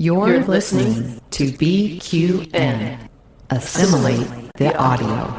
You're listening to BQN. Assimilate the audio.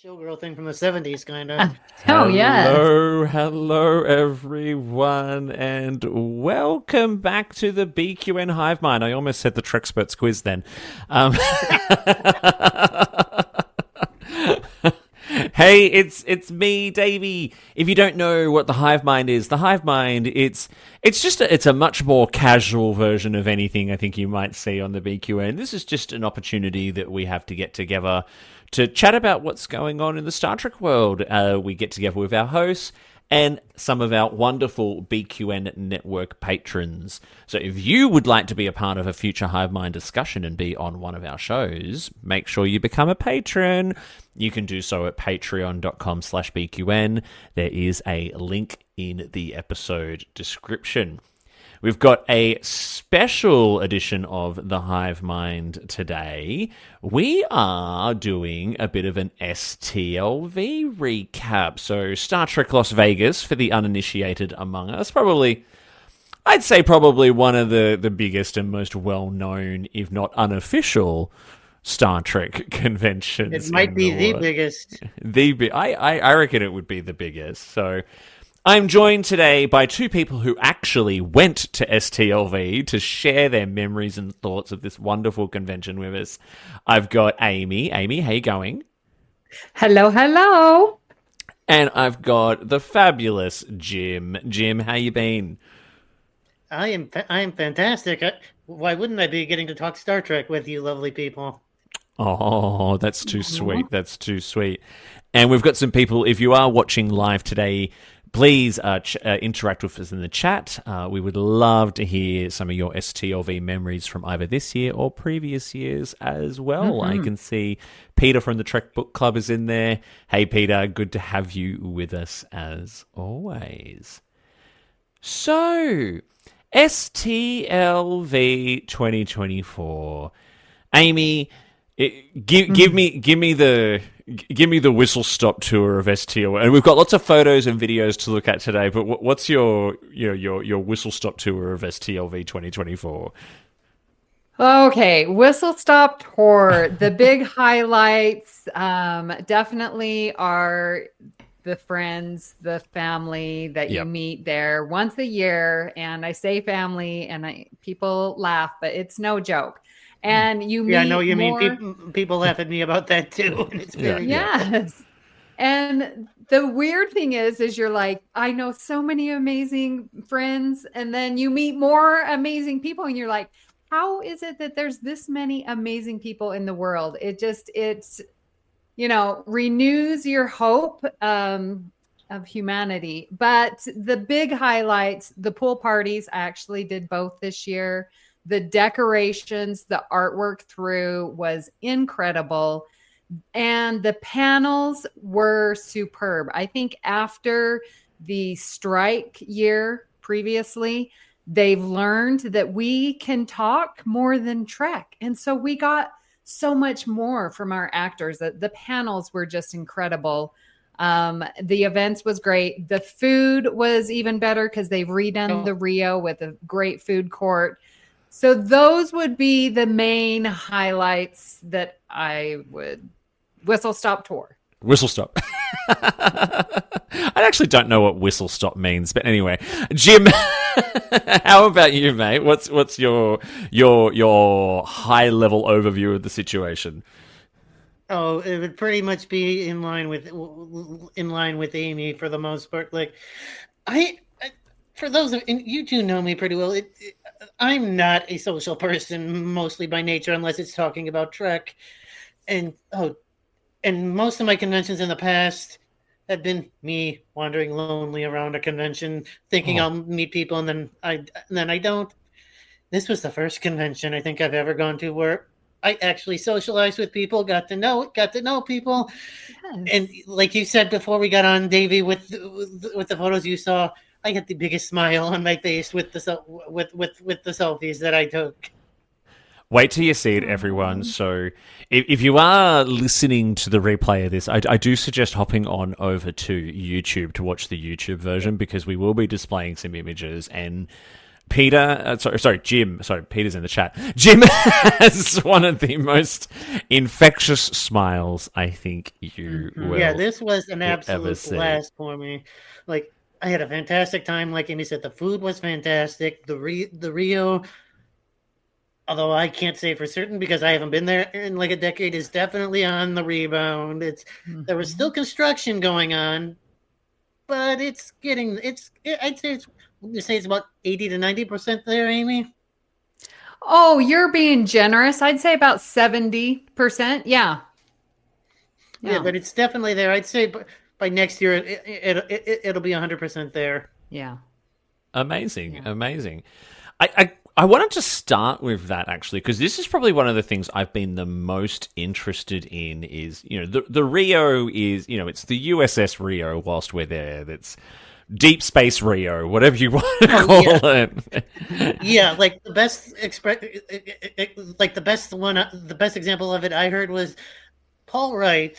Showgirl thing from the 70s, kind of. Oh, yes. Hello, everyone, and welcome back to the BQN Hive Mind. I almost said the Trexperts quiz then. Hey, it's me, Davey. If you don't know what the Hive Mind is, the Hive Mind, it's a much more casual version of anything I think you might see on the BQN. This is just an opportunity that we have to get together to chat about what's going on in the Star Trek world. We get together with our hosts and some of our wonderful BQN network patrons. So if you would like to be a part of a future Hive Mind discussion and be on one of our shows, make sure you become a patron. You can do so at patreon.com/BQN. There is a link in the episode description. We've got a special edition of the Hive Mind today. We are doing a bit of an STLV recap. So Star Trek Las Vegas, for the uninitiated among us, I'd say probably one of the biggest and most well-known, if not unofficial, Star Trek conventions. It might be the biggest. I reckon it would be the biggest. So I'm joined today by two people who actually went to STLV to share their memories and thoughts of this wonderful convention with us. I've got Amy. Amy, how you going? Hello, hello. And I've got the fabulous Jim. Jim, how you been? I am fantastic. Why wouldn't I be getting to talk Star Trek with you lovely people? Oh, that's too sweet. That's too sweet. And we've got some people, if you are watching live today, please interact with us in the chat. We would love to hear some of your STLV memories from either this year or previous years as well. I can see Peter from the Trek Book Club is in there. Hey, Peter, good to have you with us as always. So, STLV 2024. Amy, give me the whistle stop tour of STLV, and we've got lots of photos and videos to look at today. But what's your whistle stop tour of STLV 2024? Okay, whistle stop tour. The big highlights definitely are the friends, the family that you meet there once a year. And I say family, and people laugh, but it's no joke. And you meet I know you mean people laugh at me about that too. And it's very yes. And the weird thing is you're like, I know so many amazing friends, and then you meet more amazing people, and you're like, how is it that there's this many amazing people in the world? It's renews your hope of humanity. But the big highlights, the pool parties, I actually did both this year. The decorations, the artwork through was incredible. And the panels were superb. I think after the strike year previously, they've learned that we can talk more than Trek. And so we got so much more from our actors. The panels were just incredible. The events was great. The food was even better because they've redone the Rio with a great food court. So those would be the main highlights that I would whistle stop tour. Whistle stop. I actually don't know what whistle stop means, but anyway, Jim, how about you, mate? What's your high level overview of the situation? Oh, it would pretty much be in line with Amy for the most part. Like, for those of you two know me pretty well. I'm not a social person mostly by nature, unless it's talking about Trek, and most of my conventions in the past had been me wandering lonely around a convention, thinking I'll meet people, and then I don't. This was the first convention I think I've ever gone to where I actually socialized with people, got to know people, Yes. and like you said before we got on, Davey, with the photos you saw, I had the biggest smile on my face with the with the selfies that I took. Wait till you see it, everyone. So, if you are listening to the replay of this, I do suggest hopping on over to YouTube to watch the YouTube version, because we will be displaying some images. And Peter, Jim, Peter's in the chat. Jim has one of the most infectious smiles I think you will. Yeah, this was an ever absolute see. blast for me. Like, I had a fantastic time. Like Amy said, the food was fantastic. The Rio, although I can't say for certain because I haven't been there in like a decade, is definitely on the rebound. There was still construction going on, but I'd say it's about 80 to 90% there, Amy. Oh, you're being generous. I'd say about 70%. Yeah. Yeah, but it's definitely there. I'd say by next year it'll be 100% there. Yeah. Amazing. I wanted to start with that, actually, because this is probably one of the things I've been the most interested in is, the Rio is, it's the USS Rio whilst we're there. That's Deep Space Rio, whatever you want to call it. Yeah, like the best the best example of it I heard was Paul Wright,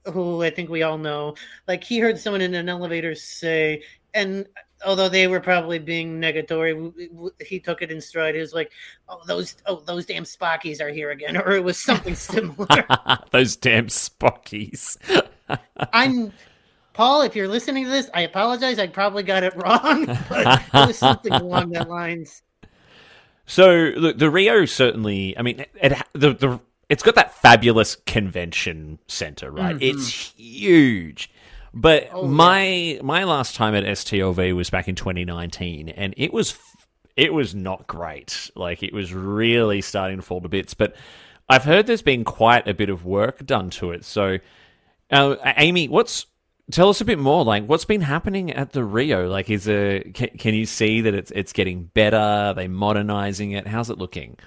who I think we all know. Like, he heard someone in an elevator say, and although they were probably being negatory, he took it in stride. He was like, those damn Spockies are here again," or it was something similar. Those damn Spockies. Paul, if you're listening to this, I apologize. I probably got it wrong, but it was something along that lines. So, look, the Rio certainly, I mean, it's got that fabulous convention center, right? Mm-hmm. It's huge. But my last time at STLV was back in 2019, and it was not great. Like, it was really starting to fall to bits. But I've heard there's been quite a bit of work done to it. So, Amy, tell us a bit more. Like, what's been happening at the Rio? Like, can you see that it's getting better? Are they modernizing it? How's it looking?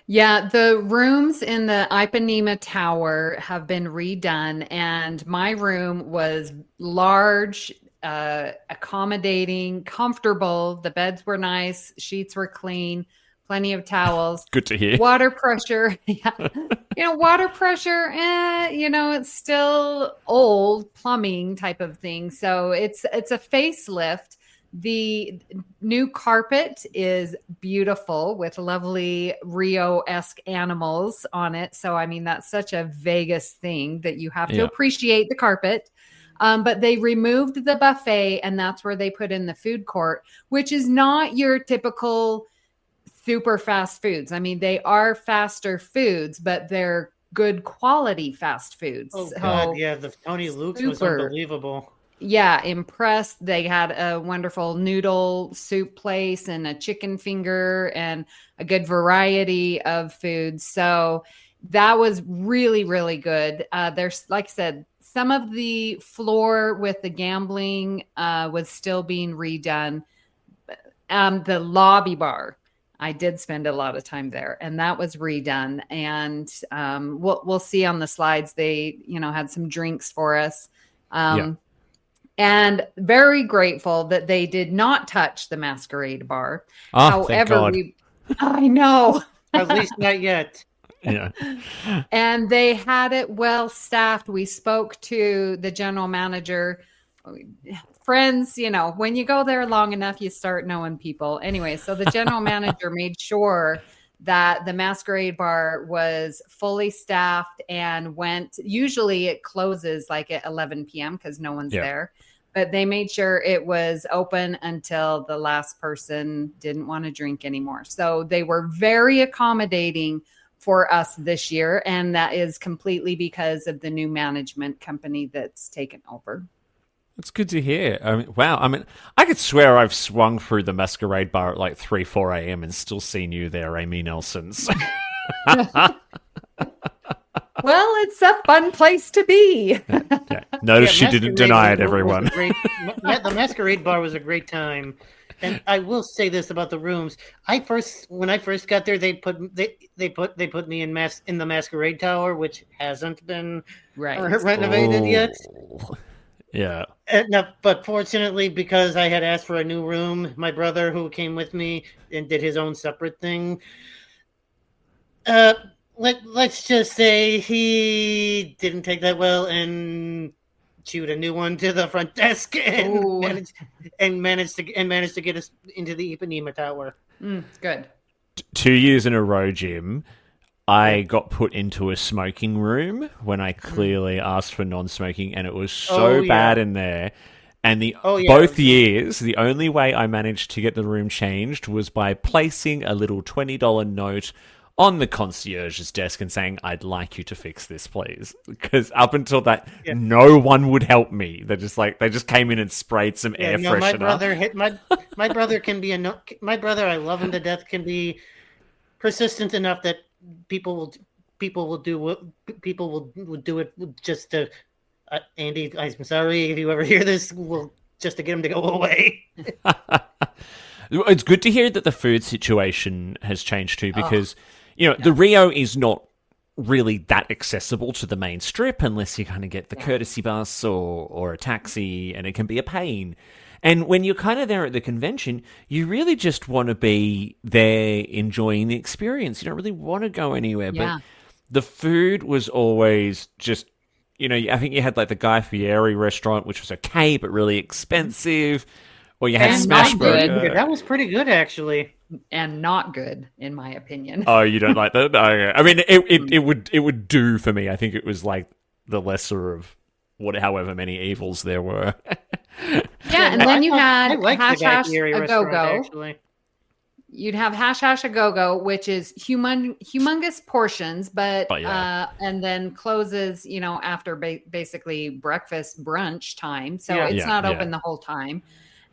Yeah, the rooms in the Ipanema Tower have been redone, and my room was large, accommodating, comfortable. The beds were nice, sheets were clean, plenty of towels. Good to hear. Water pressure, yeah. Water pressure, it's still old plumbing type of thing. So it's a facelift. The new carpet is beautiful with lovely Rio-esque animals on it. So, I mean, that's such a Vegas thing that you have to appreciate the carpet. But they removed the buffet, and that's where they put in the food court, which is not your typical super fast foods. I mean, they are faster foods, but they're good quality fast foods. Oh, God, yeah. The Tony Luke's was unbelievable. Yeah, impressed. They had a wonderful noodle soup place and a chicken finger and a good variety of foods. So that was really, really good. There's, like I said, some of the floor with the gambling was still being redone. The lobby bar, I did spend a lot of time there, and that was redone. And we'll see on the slides. They, had some drinks for us. And very grateful that they did not touch the Masquerade bar. However, I know. At least not yet. Yeah. And they had it well staffed. We spoke to the general manager. Friends, when you go there long enough, you start knowing people. Anyway, so the general manager made sure that the Masquerade bar was fully staffed and usually it closes like at 11 p.m. because no one's there. But they made sure it was open until the last person didn't want to drink anymore. So they were very accommodating for us this year. And that is completely because of the new management company that's taken over. It's good to hear. I mean, wow. I mean, I could swear I've swung through the Masquerade bar at like 3, 4 a.m. and still seen you there, Amy Nelsons. Well, it's a fun place to be. Yeah. Notice she didn't deny it, everyone. The Masquerade Bar was a great time. And I will say this about the rooms. When I first got there, they put me in the Masquerade Tower, which hasn't been renovated yet. Yeah. No, but fortunately, because I had asked for a new room, my brother, who came with me and did his own separate thing, let's just say he didn't take that well and chewed a new one to the front desk and managed to get us into the Ipanema Tower. Good. 2 years in a row, Jim, I got put into a smoking room when I clearly asked for non-smoking, and it was so bad in there. And both years, the only way I managed to get the room changed was by placing a little $20 note on the concierge's desk and saying, "I'd like you to fix this, please." Because up until that, no one would help me. They just came in and sprayed some air freshener. My brother can be my brother. I love him to death. Can be persistent enough that people will do it just to. Andy, I'm sorry if you ever hear this. Just to get him to go away. It's good to hear that the food situation has changed too, because the Rio is not really that accessible to the main strip unless you kind of get the courtesy bus or a taxi, and it can be a pain. And when you're kind of there at the convention, you really just want to be there enjoying the experience. You don't really want to go anywhere. Yeah. But the food was always just, I think you had like the Guy Fieri restaurant, which was okay, but really expensive. Or you had And Smash not good. Burger. That was pretty good, actually. And not good, in my opinion. Oh, you don't like that? No, I mean, it would do for me. I think it was like the lesser of however many evils there were. Yeah, and then you had Hash Hash a Go-Go. You'd have Hash a Go-Go, which is humongous portions, but and then closes, after basically breakfast brunch time. So it's not open the whole time.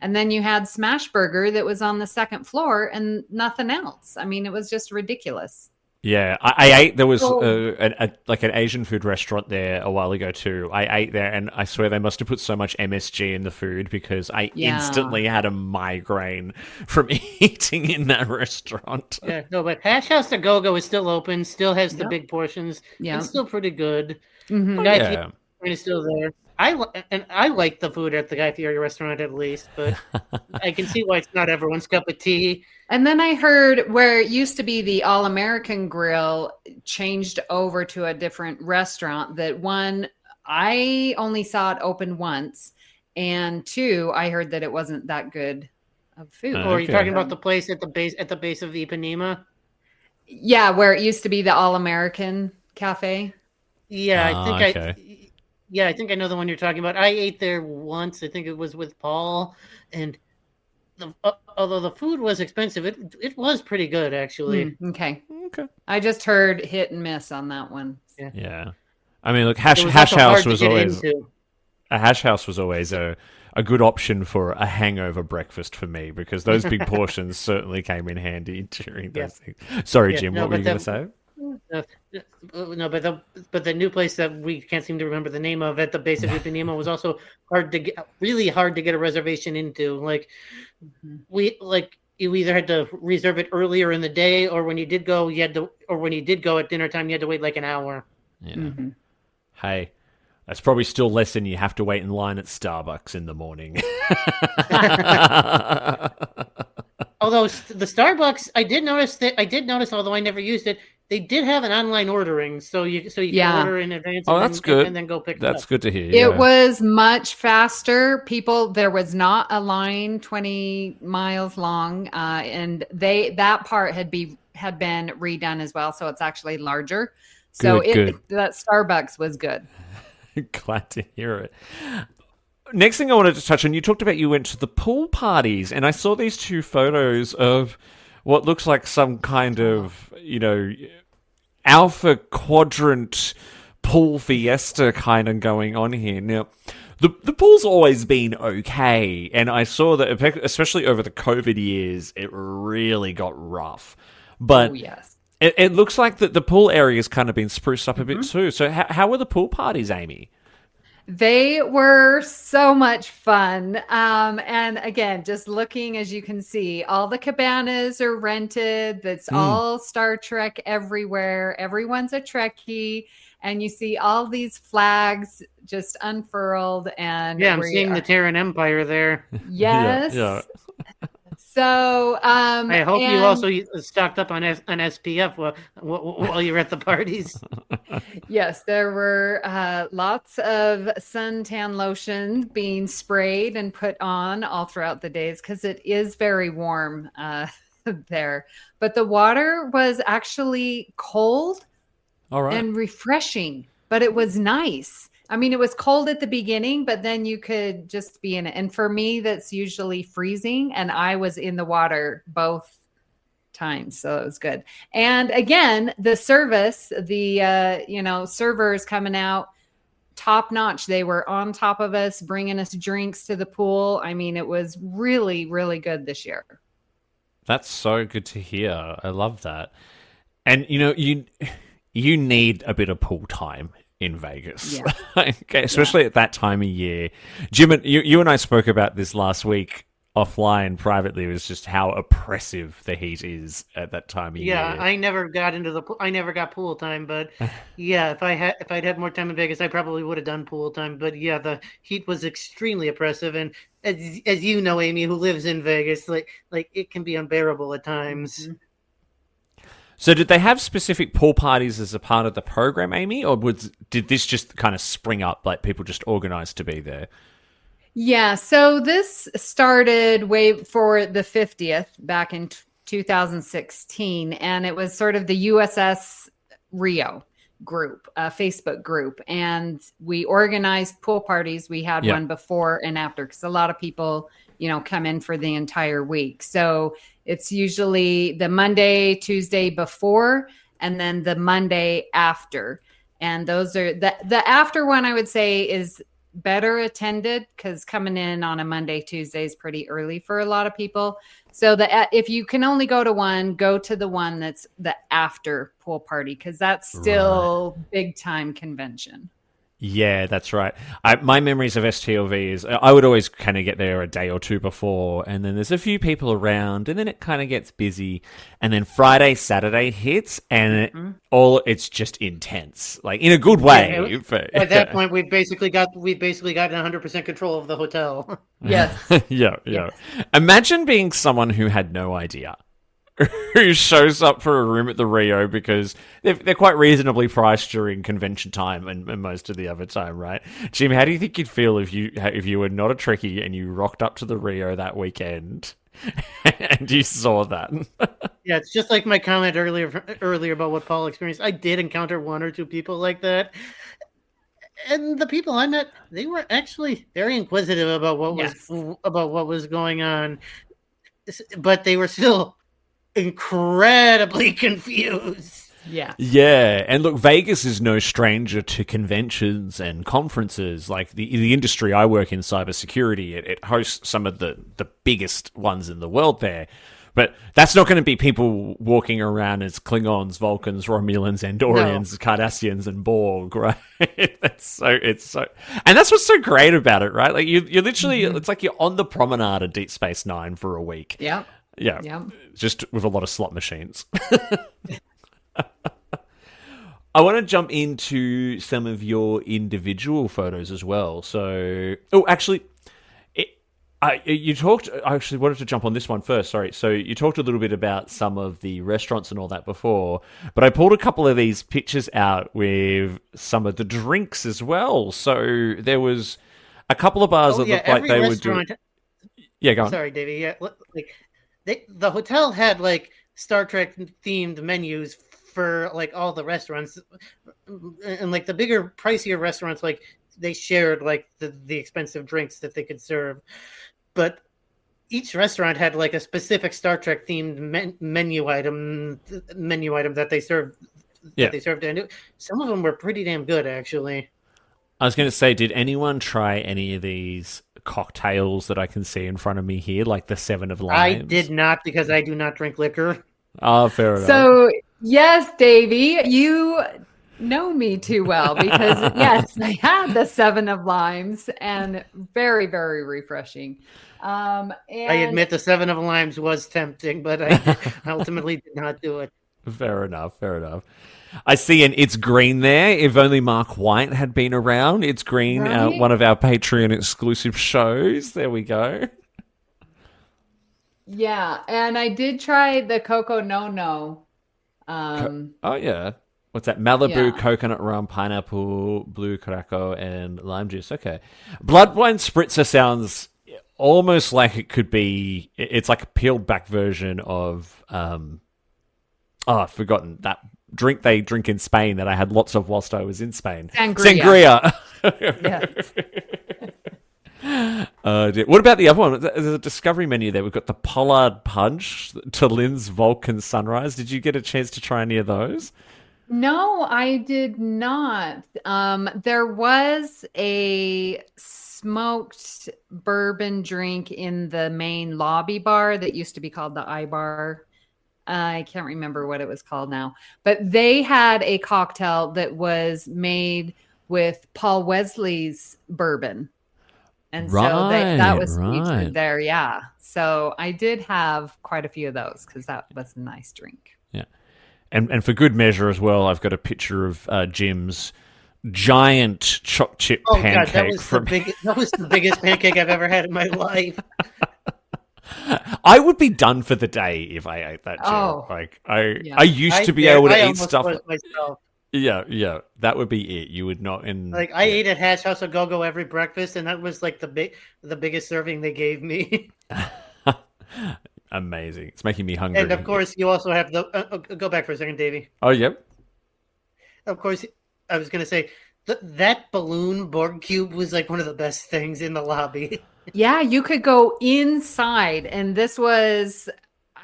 And then you had Smash Burger that was on the second floor and nothing else. I mean, it was just ridiculous. Yeah, I ate. There was an Asian food restaurant there a while ago too. I ate there, and I swear they must have put so much MSG in the food because I instantly had a migraine from eating in that restaurant. Yeah, no, but Hash House to Go-Go is still open. Still has the big portions. Yeah, it's still pretty good. Mm-hmm. Guy Fieri is still there. I like the food at the Guy Fieri restaurant at least, but I can see why it's not everyone's cup of tea. And then I heard where it used to be the All-American Grill changed over to a different restaurant. That one, I only saw it open once, and two, I heard that it wasn't that good of food. Or are you talking about the place at the base of Ipanema? Yeah, where it used to be the All-American Cafe. Yeah, I think I know the one you're talking about. I ate there once. I think it was with Paul, and although the food was expensive, it was pretty good actually. Okay. I just heard hit and miss on that one. Yeah. I mean, look, Hash House was always a good option for a hangover breakfast for me because those big portions certainly came in handy during those things. Sorry, Jim, what were you going to say? No, but the new place that we can't seem to remember the name of at the base of Ipanema was also really hard to get a reservation into. Like you either had to reserve it earlier in the day, or when you did go, at dinner time, you had to wait like an hour. Yeah. Mm-hmm. Hey, that's probably still less than you have to wait in line at Starbucks in the morning. Although the Starbucks, I did notice, although I never used it, they did have an online ordering, so you can order in advance. Oh, that's good. And then go pick it up. That's good to hear. It was much faster. There was not a line 20 miles long, and that part had been redone as well, so it's actually larger. So that Starbucks was good. Glad to hear it. Next thing I wanted to touch on, you talked about you went to the pool parties, and I saw these two photos of what looks like some kind of, alpha quadrant pool fiesta kind of going on here. Now, the pool's always been okay, and I saw that, especially over the COVID years, it really got rough. But It looks like the pool area has kind of been spruced up a bit too. So how were the pool parties, Amy? They were so much fun. And again, just looking, as you can see, all the cabanas are rented. That's all Star Trek everywhere. Everyone's a Trekkie. And you see all these flags just unfurled. And yeah, I'm seeing the Terran Empire there. Yes. Yeah. So I hope you also stocked up on SPF while you were at the parties. Yes, there were lots of suntan lotion being sprayed and put on all throughout the days because it is very warm there. But the water was actually cold and refreshing, but it was nice. I mean, it was cold at the beginning, but then you could just be in it. And for me, that's usually freezing. And I was in the water both times. So it was good. And again, the service, the, servers coming out top notch. They were on top of us, bringing us drinks to the pool. I mean, it was really, really good this year. That's so good to hear. I love that. And, you need a bit of pool time in Vegas, okay, especially at that time of year. Jim, you and I spoke about this last week offline privately. It was just how oppressive the heat is at that time of year. Yeah, I never got I never got pool time, but yeah, if I'd had more time in Vegas, I probably would have done pool time. But yeah, the heat was extremely oppressive, and as you know, Amy, who lives in Vegas, like it can be unbearable at times. Mm-hmm. So did they have specific pool parties as a part of the program, Amy, or did this just kind of spring up, like people just organized to be there? Yeah, so this started way for the 50th back in 2016, and it was sort of the USS Rio group, a Facebook group, and we organized pool parties. We had one before and after because a lot of people, come in for the entire week. So it's usually the Monday, Tuesday before, and then the Monday after. And those are the after one, I would say, is better attended because coming in on a Monday, Tuesday is pretty early for a lot of people. So if you can only go to one, go to the one that's the after pool party because that's still big time convention. Yeah, that's right. My memories of STLV is I would always kind of get there a day or two before, and then there's a few people around, and then it kind of gets busy, and then Friday, Saturday hits, and it's just intense, like in a good way. Yeah, at that point, we basically got 100% control of the hotel. Yes. Yeah. Imagine being someone who had no idea. Who shows up for a room at the Rio because they're quite reasonably priced during convention time and most of the other time, right? Jim, how do you think you'd feel if you were not a Trekkie and you rocked up to the Rio that weekend and you saw that? Yeah, it's just like my comment earlier about what Paul experienced. I did encounter one or two people like that. And the people I met, they were actually very inquisitive about what was going on, but they were still incredibly confused. Yeah, and look, Vegas is no stranger to conventions and conferences. Like the industry I work in, cybersecurity, it hosts some of the biggest ones in the world there. But that's not going to be people walking around as Klingons, Vulcans, Romulans, Andorians, Cardassians, and Borg, right? It's so, and that's what's so great about it, right? Like you're literally, it's like you're on the promenade of Deep Space Nine for a week. Yeah. Yeah, just with a lot of slot machines. I want to jump into some of your individual photos as well. So, actually, you talked. I actually wanted to jump on this one first. Sorry. So you talked a little bit about some of the restaurants and all that before, but I pulled a couple of these pictures out with some of the drinks as well. So there was a couple of bars that looked like they were doing. Yeah, go on. Sorry, Davey. Yeah, the hotel had like Star Trek themed menus for like all the restaurants, and like the bigger, pricier restaurants, like they shared like the expensive drinks that they could serve, but each restaurant had like a specific Star Trek themed menu item that they served. Yeah. That they served, and some of them were pretty damn good, actually. I was going to say, did anyone try any of these cocktails that I can see in front of me here, like the Seven of Limes? I did not, because I do not drink liquor. Oh, fair enough. So Yes, Davey, you know me too well because yes, I had the 7 of limes and very, very refreshing. I And admit the 7 of limes was tempting, but I ultimately did not do it. Fair enough. I see an It's Green there. If only Mark White had been around. It's Green, Right? one of our Patreon exclusive shows. There we go. Yeah, and I did try the Coco No. Oh, yeah. What's that? Malibu, Yeah. coconut rum, pineapple, blue caraco, and lime juice. Okay. Blood wine spritzer sounds almost like it could be. It's like a peeled back version of. I've forgotten that drink they drink in Spain that I had lots of whilst I was in Spain. Sangria. Yes. What about the other one? There's a discovery menu there. We've got the Pollard Punch, Tullin's Vulcan Sunrise. Did you get a chance to try any of those? No, I did not. There was a smoked bourbon drink in the main lobby bar that used to be called the I Bar. I can't remember what it was called now, but they had a cocktail that was made with Paul Wesley's bourbon. And so that was featured there. Yeah. So I did have quite a few of those because that was a nice drink. Yeah. And for good measure as well, I've got a picture of Jim's giant choc chip pancake. God, that was the biggest pancake I've ever had in my life. I would be done for the day if I ate that, Jim. Oh, like I used to be able to eat stuff. Myself. Yeah, that would be it. You would not. I ate at Hash House of Go-Go every breakfast, and that was like the biggest serving they gave me. Amazing! It's making me hungry. And of course, you also have the. Go back for a second, Davey. Oh, yep. Of course, I was going to say that balloon Borg cube was like one of the best things in the lobby. Yeah, you could go inside, and this was.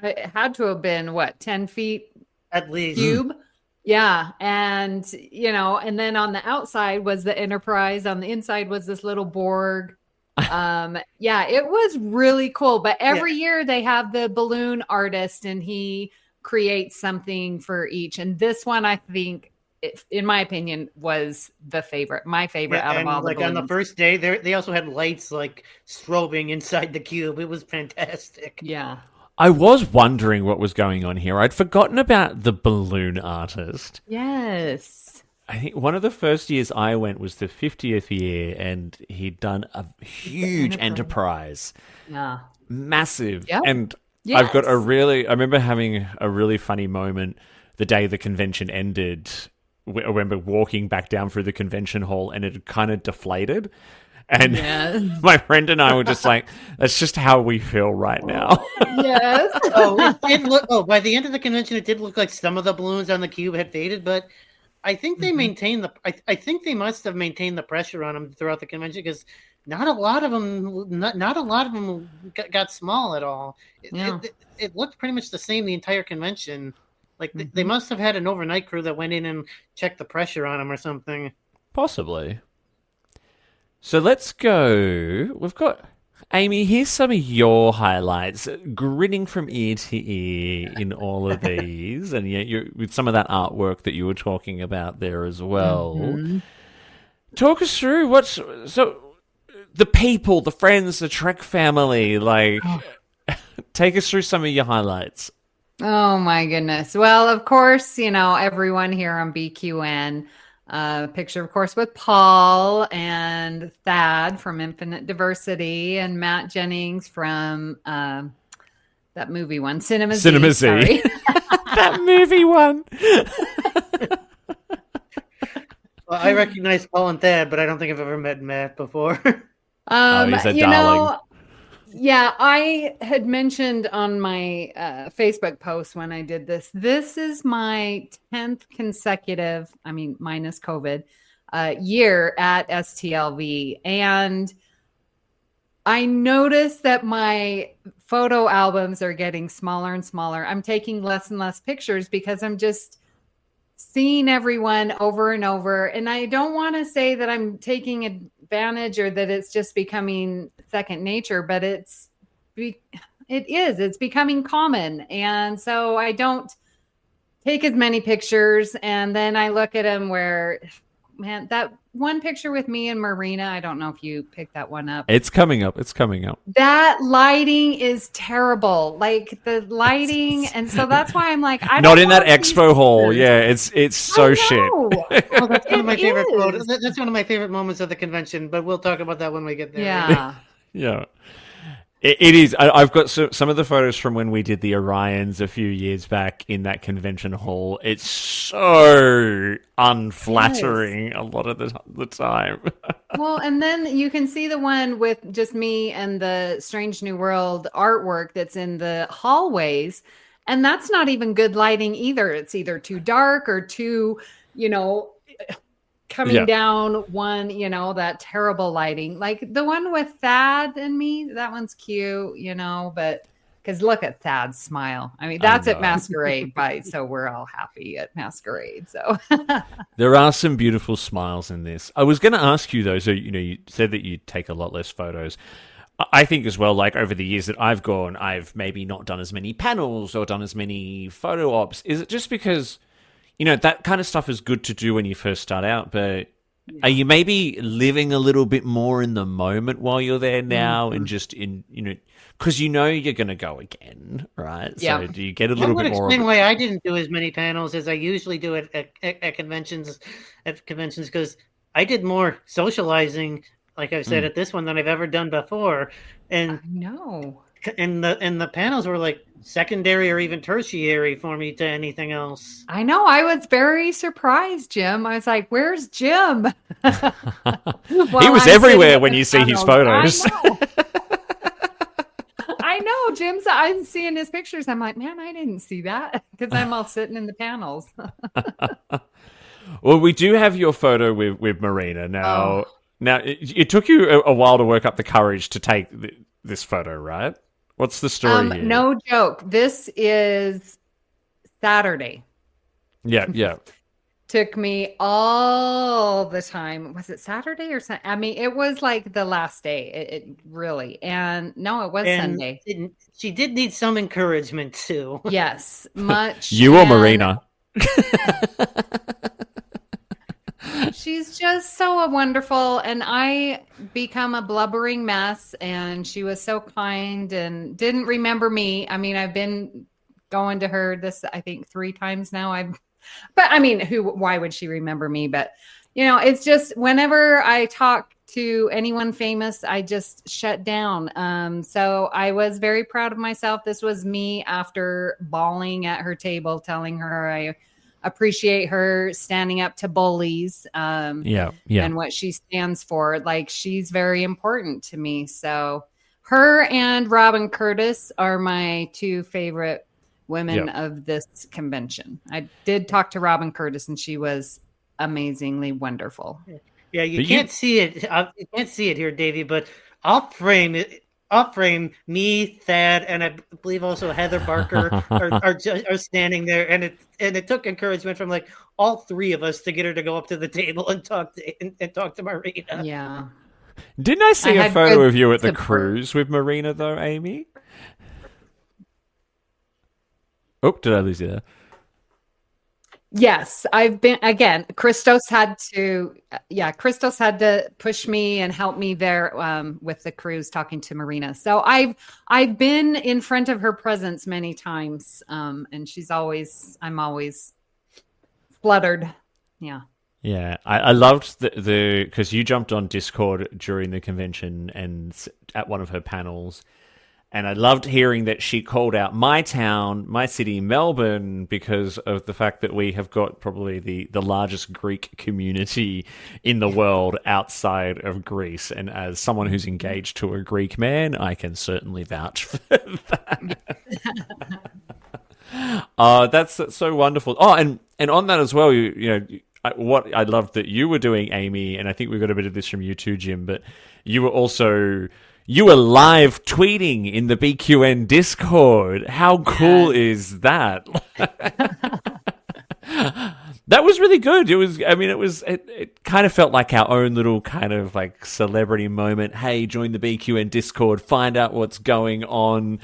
It had to have been 10 feet at least cube. Yeah. And, and then on the outside was the Enterprise. On the inside was this little Borg. Yeah, it was really cool. But every year they have the balloon artist and he creates something for each. And this one, I think, in my opinion, was my favorite out of all the balloons. On the first day, they also had lights like strobing inside the cube. It was fantastic. Yeah. I was wondering what was going on here. I'd forgotten about the balloon artist. Yes. I think one of the first years I went was the 50th year, and he'd done a huge enterprise. Yeah. Massive. Yep. And yes. I've got I remember having a really funny moment the day the convention ended. I remember walking back down through the convention hall, and it had kind of deflated. And my friend and I were just like, that's just how we feel right now. Yes. It did look, by the end of the convention, it did look like some of the balloons on the cube had faded, but I think they maintained I think they must have maintained the pressure on them throughout the convention because not a lot of them got small at all. It looked pretty much the same the entire convention. Like they must have had an overnight crew that went in and checked the pressure on them or something. Possibly. So let's go. We've got Amy. Here's some of your highlights, grinning from ear to ear in all of these, and you with some of that artwork that you were talking about there as well. Mm-hmm. Talk us through the people, the friends, the Trek family. Take us through some of your highlights. Oh my goodness! Well, of course, everyone here on BQN. Picture, of course, with Paul and Thad from Infinite Diversity and Matt Jennings from that movie one, Cinema Z. That movie one. Well, I recognize Paul and Thad, but I don't think I've ever met Matt before. He's a darling. Yeah, I had mentioned on my Facebook post when I did this. This is my 10th consecutive, minus COVID, year at STLV. And I noticed that my photo albums are getting smaller and smaller. I'm taking less and less pictures because I'm just seeing everyone over and over. And I don't want to say that I'm taking advantage or that it's just becoming second nature, but it's becoming common. And so I don't take as many pictures. And then I look at them where, man, that one picture with me and Marina, I don't know if you picked that one up. It's coming up. It's coming up. That lighting is terrible. Like the lighting. And so that's why I'm like, I Not don't in that want these expo hall. pictures. Yeah, it's so shit. Oh, that's one of my It favorite is. photos. That's one of my favorite moments of the convention, but we'll talk about that when we get there. Yeah. Yeah. It is. I've got some of the photos from when we did the Orions a few years back in that convention hall. It's so unflattering a lot of the time. Well, and then you can see the one with just me and the Strange New World artwork that's in the hallways. And that's not even good lighting either. It's either too dark or too, coming Yeah. down one, that terrible lighting. Like the one with Thad and me, that one's cute, but because look at Thad's smile. I mean, that's at know. Masquerade, right? So we're all happy at Masquerade. So There are some beautiful smiles in this. I was going to ask you, though, so, you said that you take a lot less photos. I think as well, like over the years that I've gone, I've maybe not done as many panels or done as many photo ops. Is it just because... that kind of stuff is good to do when you first start out, but are you maybe living a little bit more in the moment while you're there now and just because you're going to go again, right? Yeah. So do you get a That little would bit more explain of it? why I didn't do as many panels as I usually do at conventions. At conventions, because I did more socializing, like I've said, at this one than I've ever done before, and no. the panels were like secondary or even tertiary for me to anything else. I know. I was very surprised, Jim. I was like, where's Jim? He was everywhere when you see his photos. I know. I'm seeing his pictures. I'm like, man, I didn't see that because I'm all sitting in the panels. Well, we do have your photo with Marina now. Now, it took you a while to work up the courage to take this photo, right? What's the story here? No joke. This is Saturday. Yeah. Took me all the time. Was it Saturday or Sunday? I mean, it was like the last day. It really. And no, it was Sunday. She did need some encouragement too. Yes, much. You or Marina? She's just so wonderful, and I become a blubbering mess, and she was so kind and didn't remember me. I mean, I've been going to her this, I think, 3 times now. But I mean, why would she remember me? But it's just whenever I talk to anyone famous, I just shut down. So I was very proud of myself. This was me after bawling at her table, telling her I appreciate her standing up to bullies and what she stands for. Like, she's very important to me. So her and Robin Curtis are my 2 favorite women of this convention. I did talk to Robin Curtis, and she was amazingly wonderful. Yeah, you can't see it. You can't see it here, Davey, but I'll frame it. Up frame, me, Thad, and I believe also Heather Barker are standing there, and it took encouragement from like all 3 of us to get her to go up to the table and talk to Marina. Yeah. Didn't I see a photo of you at the cruise with Marina though, Amy? Oh, did I lose you there? Yes, I've been again. Christos had to push me and help me there with the cruise, talking to Marina. So I've been in front of her presence many times, and I'm always fluttered. Yeah. Yeah, I loved the because you jumped on Discord during the convention and at one of her panels. And I loved hearing that she called out my town, my city, Melbourne, because of the fact that we have got probably the largest Greek community in the world outside of Greece. And as someone who's engaged to a Greek man, I can certainly vouch for that. That's so wonderful. Oh, and on that as well, what I loved that you were doing, Amy, and I think we got a bit of this from you too, Jim, but you were live tweeting in the BQN Discord. How cool is that? That was really good. It kind of felt like our own little kind of like celebrity moment. Hey, join the BQN Discord, find out what's going on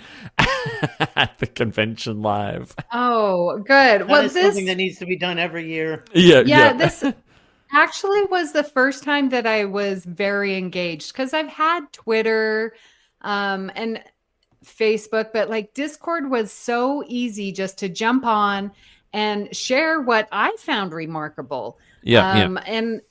at the convention live. Oh, good. That is something that needs to be done every year. Yeah, this actually was the first time that I was very engaged because I've had Twitter and Facebook, but like Discord was so easy just to jump on and share what I found remarkable. And,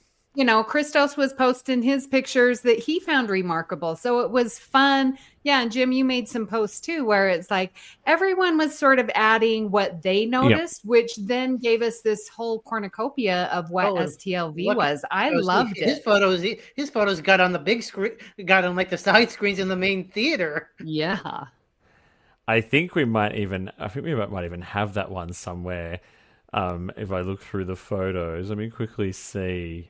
Christos was posting his pictures that he found remarkable. So it was fun. Yeah. And Jim, you made some posts too, where it's like everyone was sort of adding what they noticed, which then gave us this whole cornucopia of what STLV was. I loved it. His photos got on the big screen, got on like the side screens in the main theater. Yeah. I think we might even have that one somewhere. If I look through the photos, let me quickly see.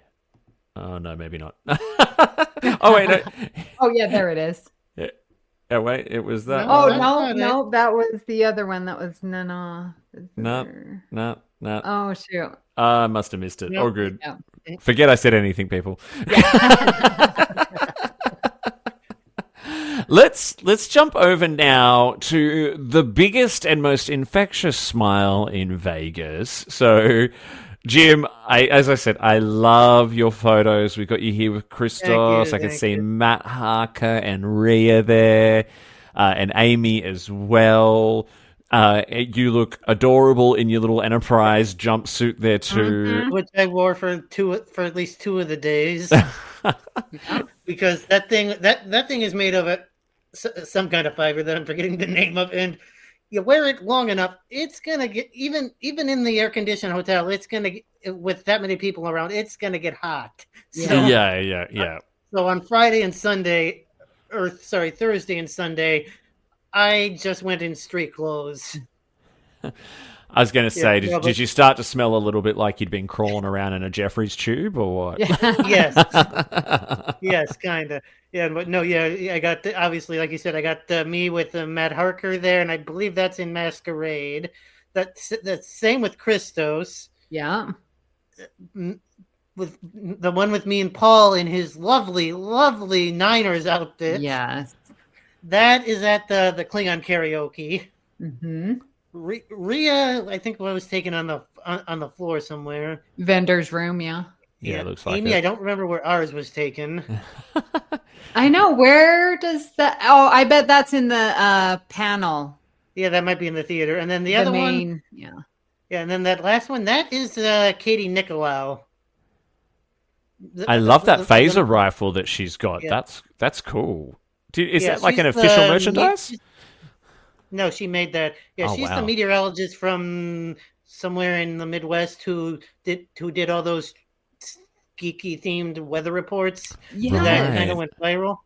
Oh no, maybe not. Oh wait, no. Oh yeah, there it is. Yeah. Oh wait, it was that. No, that was the other one. That was no. Oh shoot. I must have missed it. Nope. Oh good. Yeah. Forget I said anything, people. Let's jump over now to the biggest and most infectious smile in Vegas. So, Jim, as I said, I love your photos. We've got you here with Christos. I can see Matt Harker and Rhea there, and Amy as well. You look adorable in your little Enterprise jumpsuit there too, which I wore for at least 2 of the days, because that thing is made of some kind of fiber that I'm forgetting the name of, and you wear it long enough, it's gonna get even in the air conditioned hotel. It's gonna get, with that many people around, it's gonna get hot. So, yeah. So on Thursday and Sunday, I just went in street clothes. I was going to say, did you start to smell a little bit like you'd been crawling around in a Jeffrey's tube or what? Yes, kind of. Yeah, but no, I got obviously, like you said, I got me with Matt Harker there, and I believe that's in Masquerade. That's same with Christos. Yeah, with the one with me and Paul in his lovely Niners outfit. Yes, that is at the Klingon karaoke. Mm-hmm. Rhea, I think, was taken on the floor somewhere. Vendor's room, yeah. Yeah, it looks like Amy, it. I don't remember where ours was taken. I know. Where does that? Oh, I bet that's in the panel. Yeah, that might be in the theater. And then the other one, yeah, and then that last one, that is Katie Nicolau. I love that phaser rifle that she's got. Yeah. That's cool. Is that like an official merchandise? No, she made that. Yeah, she's the meteorologist from somewhere in the Midwest who did all those geeky themed weather reports. Yeah, that kind of went viral.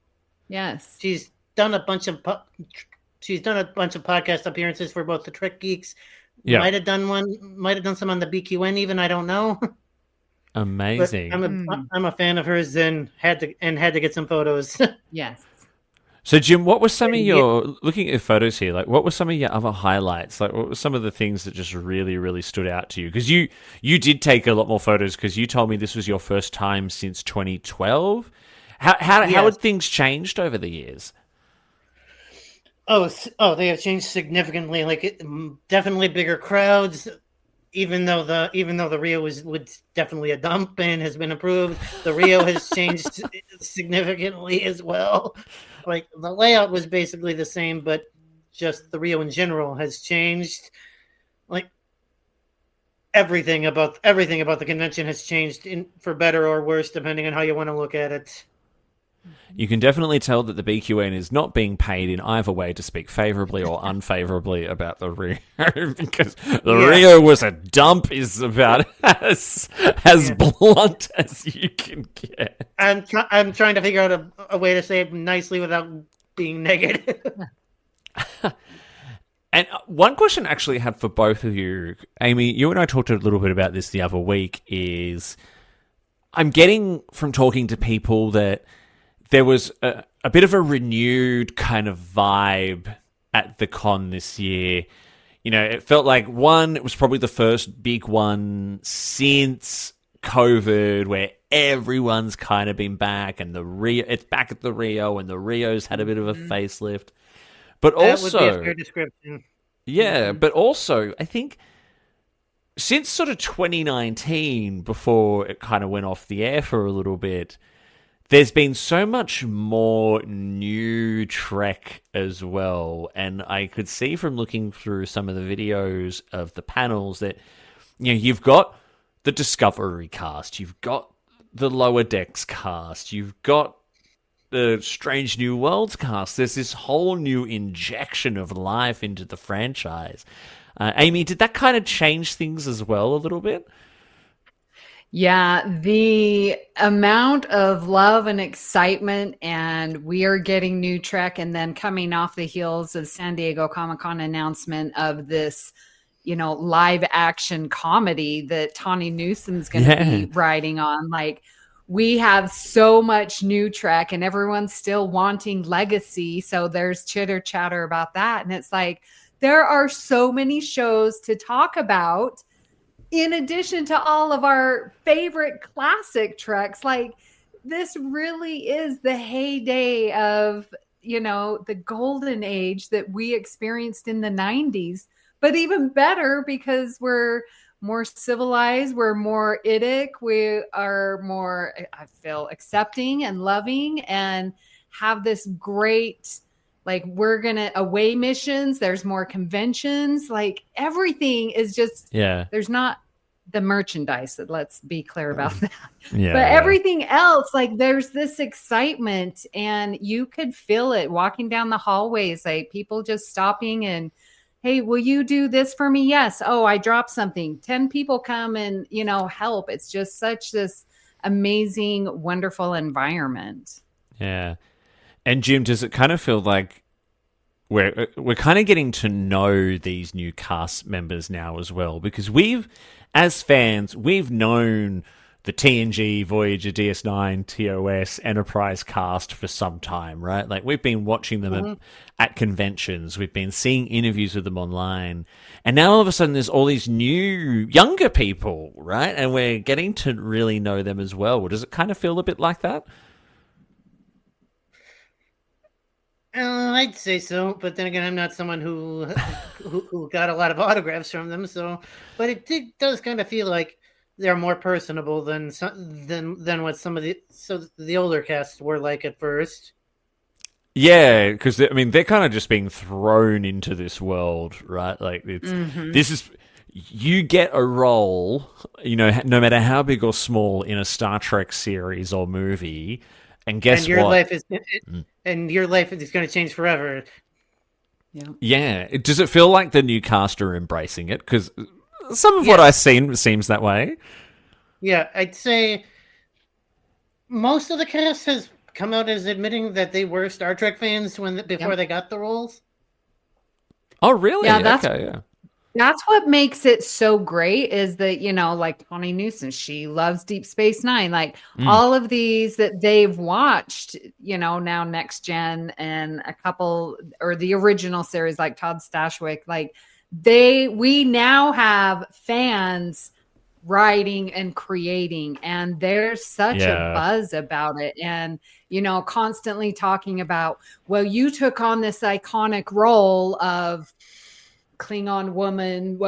Yes, she's done a bunch of podcast appearances for both the Trek Geeks. Yeah, might have done some on the BQN even. I don't know. Amazing. But I'm a fan of hers and had to get some photos. Yes. So, Jim, what were some of your, looking at your photos here, like what were some of your other highlights? Like what were some of the things that just really, really stood out to you? Because you did take a lot more photos because you told me this was your first time since 2012. How had things changed over the years? Oh, they have changed significantly. Like definitely bigger crowds. Even though the Rio was definitely a dump and has been improved, the Rio has changed significantly as well. Like the layout was basically the same, but just the Rio in general has changed. Like everything about the convention has changed for better or worse, depending on how you want to look at it. You can definitely tell that the BQN is not being paid in either way to speak favorably or unfavorably about the Rio, because the Rio was a dump is about as blunt as you can get. I'm trying to figure out a way to say it nicely without being negative. And one question I actually had for both of you, Amy, you and I talked a little bit about this the other week, is I'm getting from talking to people that there was a bit of a renewed kind of vibe at the con this year. it felt like one, it was probably the first big one since COVID where everyone's kind of been back, and it's back at the Rio, and the Rio's had a bit of a facelift. But That would be a also, fair description. yeah, but also, I think since sort of 2019, before it kind of went off the air for a little bit, there's been so much more new Trek as well. And I could see from looking through some of the videos of the panels that, you've got the Discovery cast, you've got the Lower Decks cast, you've got the Strange New Worlds cast. There's this whole new injection of life into the franchise. Amy, did that kind of change things as well a little bit? Yeah, the amount of love and excitement, and we are getting new Trek, and then coming off the heels of San Diego Comic-Con announcement of this, live action comedy that Tawny Newsom's going to be riding on. Like, we have so much new Trek, and everyone's still wanting Legacy, so there's chitter chatter about that. And it's like, there are so many shows to talk about in addition to all of our favorite classic Treks. Like, this really is the heyday of, the golden age that we experienced in the 90s, but even better because we're more civilized, we're more idic, we are more, I feel, accepting and loving, and have this great, like, we're gonna away missions, there's more conventions, like, everything is just, there's not the merchandise, let's be clear about that, but everything else, like, there's this excitement, and you could feel it walking down the hallways, like people just stopping and, hey, will you do this for me? Yes. Oh, I dropped something. 10 people come and, help. It's just such this amazing, wonderful environment. Yeah. And Jim, does it kind of feel like we're kind of getting to know these new cast members now as well? Because as fans, we've known the TNG, Voyager, DS9, TOS, Enterprise cast for some time, right? Like, we've been watching them at conventions. We've been seeing interviews with them online. And now all of a sudden there's all these new, younger people, right? And we're getting to really know them as well. Does it kind of feel a bit like that? I'd say so, but then again, I'm not someone who got a lot of autographs from them. So, but it does kind of feel like they're more personable than what some of the older casts were like at first. Yeah, because they're kind of just being thrown into this world, right? Like, this is, you get a role, no matter how big or small, in a Star Trek series or movie, and guess and your what? Your life is going to change forever. Yeah. Does it feel like the new cast are embracing it? Because some of what I've seen seems that way. Yeah, I'd say most of the cast has come out as admitting that they were Star Trek fans before they got the roles. Oh, really? Yeah, that's what makes it so great is that, like Tawny Newsom, she loves Deep Space Nine. Like, all of these that they've watched, now Next Gen and a couple, or the original series like Todd Stashwick, like, we now have fans writing and creating, and there's such a buzz about it, and constantly talking about, well, you took on this iconic role of Klingon woman,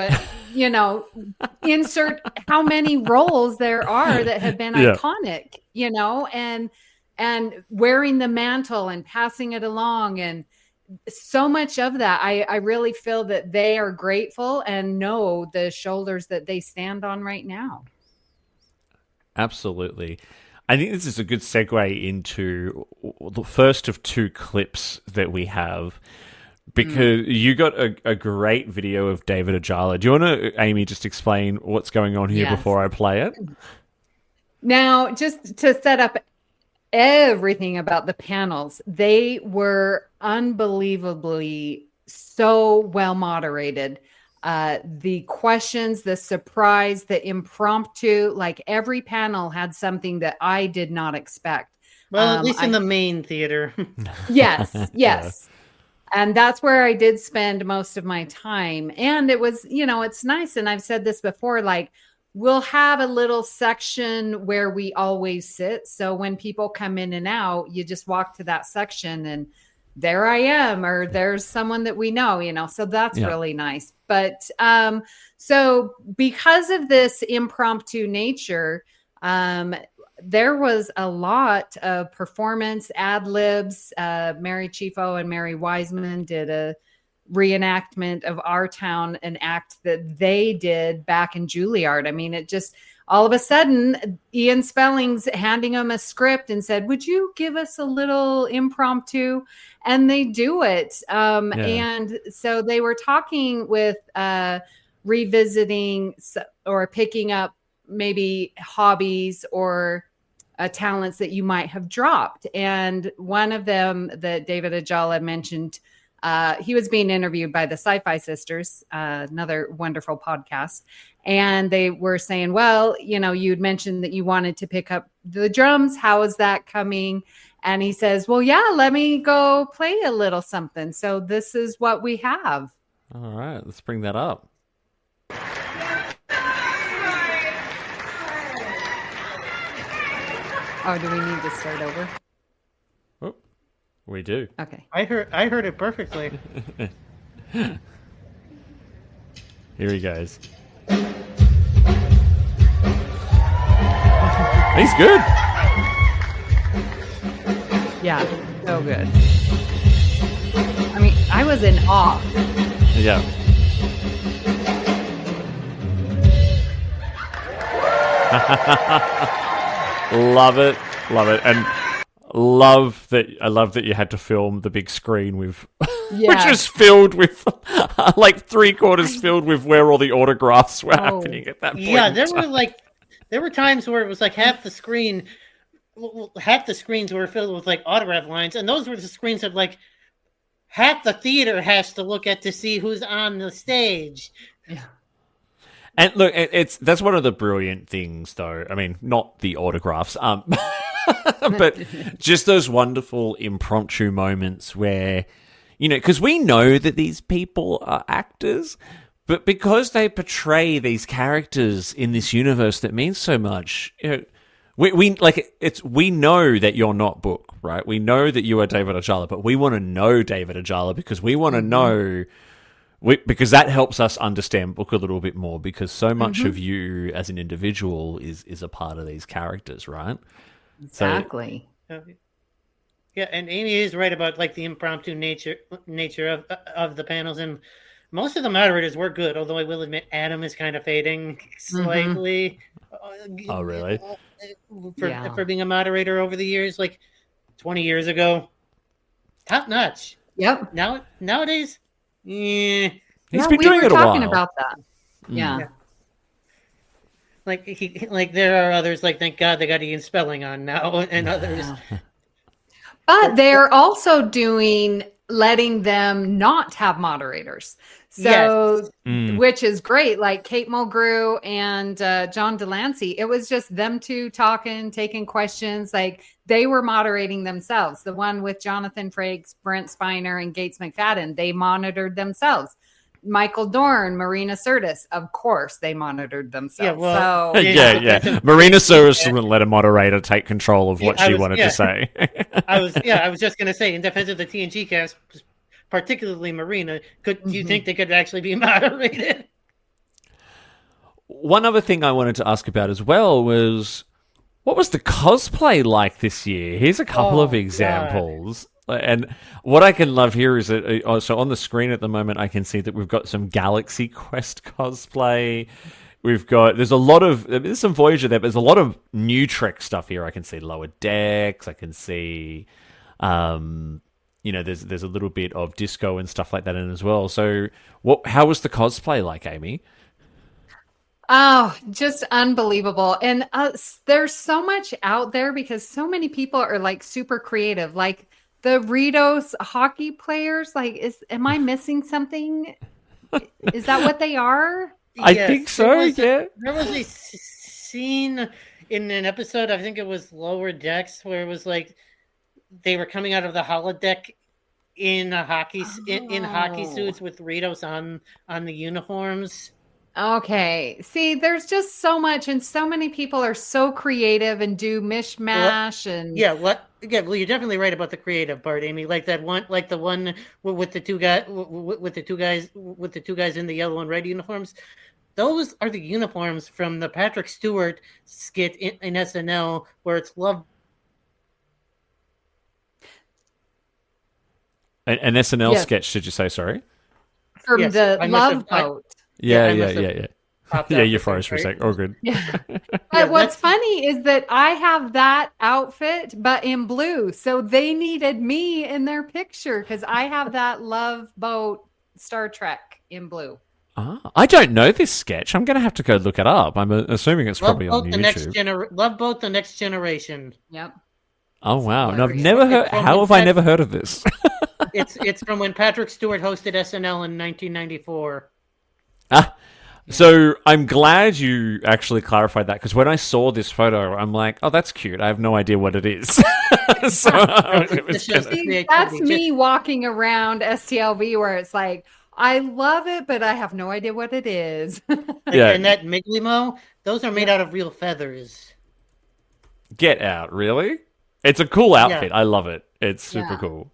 insert how many roles there are that have been iconic, and wearing the mantle and passing it along, and so much of that, I really feel that they are grateful and know the shoulders that they stand on right now. Absolutely. I think this is a good segue into the first of two clips that we have, because you got a great video of David Ajala. Do you want to, Amy, just explain what's going on here before I play it? Now, just to set up everything about the panels, they were unbelievably so well moderated. The questions, the surprise, the impromptu, like, every panel had something that I did not expect. Well, at least in the main theater. Yes. And that's where I did spend most of my time. And it was, it's nice. And I've said this before, like, we'll have a little section where we always sit. So when people come in and out, you just walk to that section and there I am, or there's someone that we know, so that's really nice. But so because of this impromptu nature, there was a lot of performance ad libs. Mary Chieffo and Mary Wiseman did a reenactment of Our Town, an act that they did back in Juilliard. I mean, it just all of a sudden, Ian Spelling's handing them a script and said, "Would you give us a little impromptu?" And they do it. And so they were talking with revisiting or picking up maybe hobbies or talents that you might have dropped. And one of them that David Ajala mentioned, he was being interviewed by the Sci-Fi Sisters, another wonderful podcast. And they were saying, well, you'd mentioned that you wanted to pick up the drums. How is that coming? And he says, well, yeah, let me go play a little something. So this is what we have. All right, let's bring that up. Oh, do we need to start over? Oh, we do. Okay. I heard it perfectly. Here he goes. He's good. Yeah, so good. I mean, I was in awe. Yeah. Love it, and I love that you had to film the big screen with, which was filled with like 3/4 filled with where all the autographs were happening at that point. Yeah, there were times where it was like half the screens were filled with like autograph lines, and those were the screens that like half the theater has to look at to see who's on the stage. Yeah. And look, that's one of the brilliant things, though. I mean, not the autographs, but just those wonderful impromptu moments where, because we know that these people are actors, but because they portray these characters in this universe that means so much, we know that you're not Book, right? We know that you are David Ajala, but we want to know David Ajala because we want to know. Because that helps us understand Book a little bit more, because so much of you as an individual is a part of these characters, right? Exactly. Yeah, and Amy is right about like the impromptu nature of the panels, and most of the moderators were good. Although I will admit, Adam is kind of fading slightly. Oh, really? For being a moderator over the years, like 20 years ago, top notch. Yep. Nowadays. Yeah, he's been doing it a while. Talking about that. Yeah. Like there are others, like thank God they got Ian Spelling on now, and others. But they're also letting them not have moderators. So, which is great. Like Kate Mulgrew and John Delancey, it was just them two talking, taking questions. Like they were moderating themselves. The one with Jonathan Frakes, Brent Spiner, and Gates McFadden, they monitored themselves. Michael Dorn, Marina Sirtis, of course, they monitored themselves. Yeah. Marina Sirtis wouldn't let a moderator take control of what she wanted to say. I was just going to say, in defense of the TNG cast, particularly Marina, do you think they could actually be moderated? One other thing I wanted to ask about as well was, what was the cosplay like this year? Here's a couple of examples. God. And what I can love here is that, so on the screen at the moment, I can see that we've got some Galaxy Quest cosplay. There's some Voyager there, but there's a lot of new Trek stuff here. I can see Lower Decks. I can see, there's a little bit of disco and stuff like that in as well. So how was the cosplay like, Amy? Oh, just unbelievable. And there's so much out there because so many people are like super creative. Like the Ritos hockey players, like, am I missing something? Is that what they are? I think so, There was a scene in an episode, I think it was Lower Decks, where it was like they were coming out of the holodeck in in hockey Oh. suits with Ritos on the uniforms. Okay. See, there's just so much, and so many people are so creative and do mishmash and Yeah, Yeah, well, you're definitely right about the creative part, Amy. Like that one, like the one with the two guys, with the two guys, with the two guys in the yellow and red uniforms. Those are the uniforms from the Patrick Stewart skit in SNL, where it's love. An SNL Yes. sketch, did you say? Sorry. from Yes, the I must Love have- Boat. Yeah, I yeah, must have yeah, yeah. popped Yeah, out you for froze for a right? sec. All good. Yeah. But Yeah, what's that's- funny is that I have that outfit, but in blue. So they needed me in their picture because I have that Love Boat Star Trek in blue. Ah, I don't know this sketch. I'm going to have to go look it up. I'm assuming it's Love probably on Boat, YouTube. Love Boat, the Next Generation. Yep. Oh wow! And I've hilarious. never heard. It's from How have I Pat- never heard of this? It's from when Patrick Stewart hosted SNL in 1994. So I'm glad you actually clarified that, because when I saw this photo, I'm like, oh, that's cute. I have no idea what it is. So it was It's just- gonna- See, that's me walking around STLV where it's like, I love it, but I have no idea what it is. Yeah. And that Miglimo, those are made out of real feathers. Get out, really? It's a cool outfit. I love it. It's super Yeah. cool.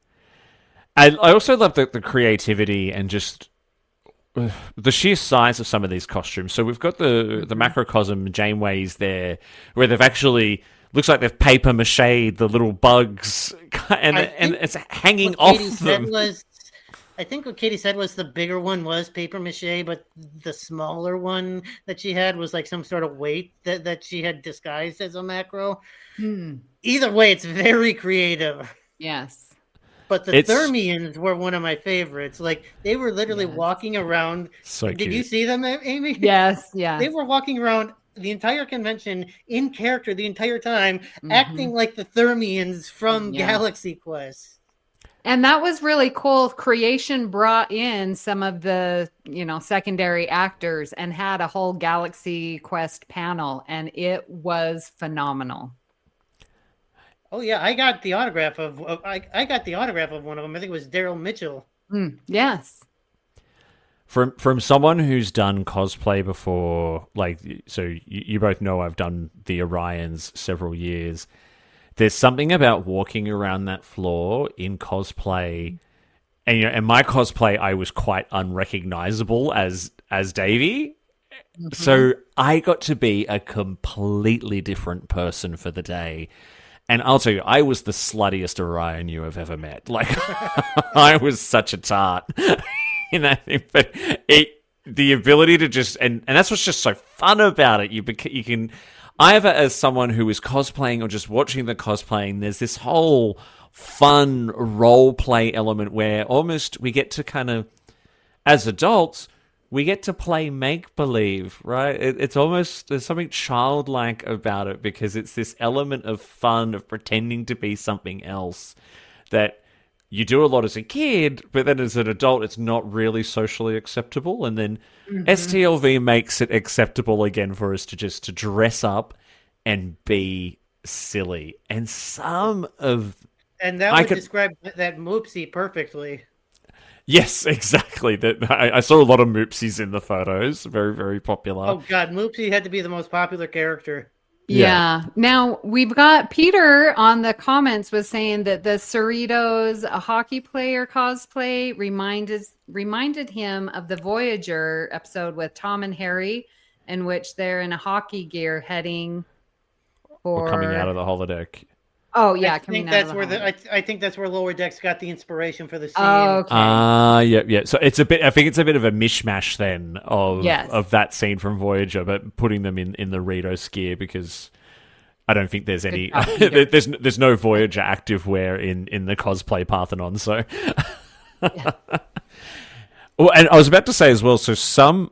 And I also love the creativity and just the sheer size of some of these costumes. So we've got the macrocosm Janeways there, where they've actually looks like they've paper machéed the little bugs, and it's hanging What Katie off said them. I think what Katie said was the bigger one was paper mache, but the smaller one that she had was like some sort of weight that she had disguised as a macro. Either way, it's very creative. Yes. But the It's- Thermians were one of my favorites. Like they were literally Yes. walking around. So Did you cute. see them, Amy? Yes. Yes. They were walking around the entire convention in character the entire time, acting like the Thermians from Yeah. Galaxy Quest. And that was really cool. Creation brought in some of the, secondary actors and had a whole Galaxy Quest panel, and it was phenomenal. Oh yeah, I got the autograph of I got the autograph of one of them. I think it was Daryl Mitchell. Yes. From someone who's done cosplay before, like, so you both know I've done the Orions several years. There's something about walking around that floor in cosplay, and and my cosplay, I was quite unrecognizable as Davey. So I got to be a completely different person for the day. And I'll tell you, I was the sluttiest Orion you have ever met. Like, I was such a tart in that thing. But the ability to just, and that's what's just so fun about it. You can, either as someone who is cosplaying or just watching the cosplaying, there's this whole fun role play element where almost we get to kind of, as adults, we get to play make-believe, right? It's almost, there's something childlike about it because it's this element of fun, of pretending to be something else that you do a lot as a kid, but then as an adult, it's not really socially acceptable. And then STLV makes it acceptable again for us to dress up and be silly. And some of... And that would describe that Moopsie perfectly. Yes, exactly. That I saw a lot of Moopsies in the photos. Very, very popular. Oh god, Moopsie had to be the most popular character. Yeah. Now we've got Peter on the comments was saying that the Cerritos a hockey player cosplay reminded him of the Voyager episode with Tom and Harry, in which they're in a hockey gear heading for Or coming out of the holodeck. Oh yeah, I think that's where I think that's where Lower Decks got the inspiration for the scene. Oh, okay. Yeah. So it's a bit. I think it's a bit of a mishmash then of that scene from Voyager, but putting them in the Ritos gear because I don't think there's any. there's no Voyager activewear in the cosplay Parthenon. So, well, and I was about to say as well. So some.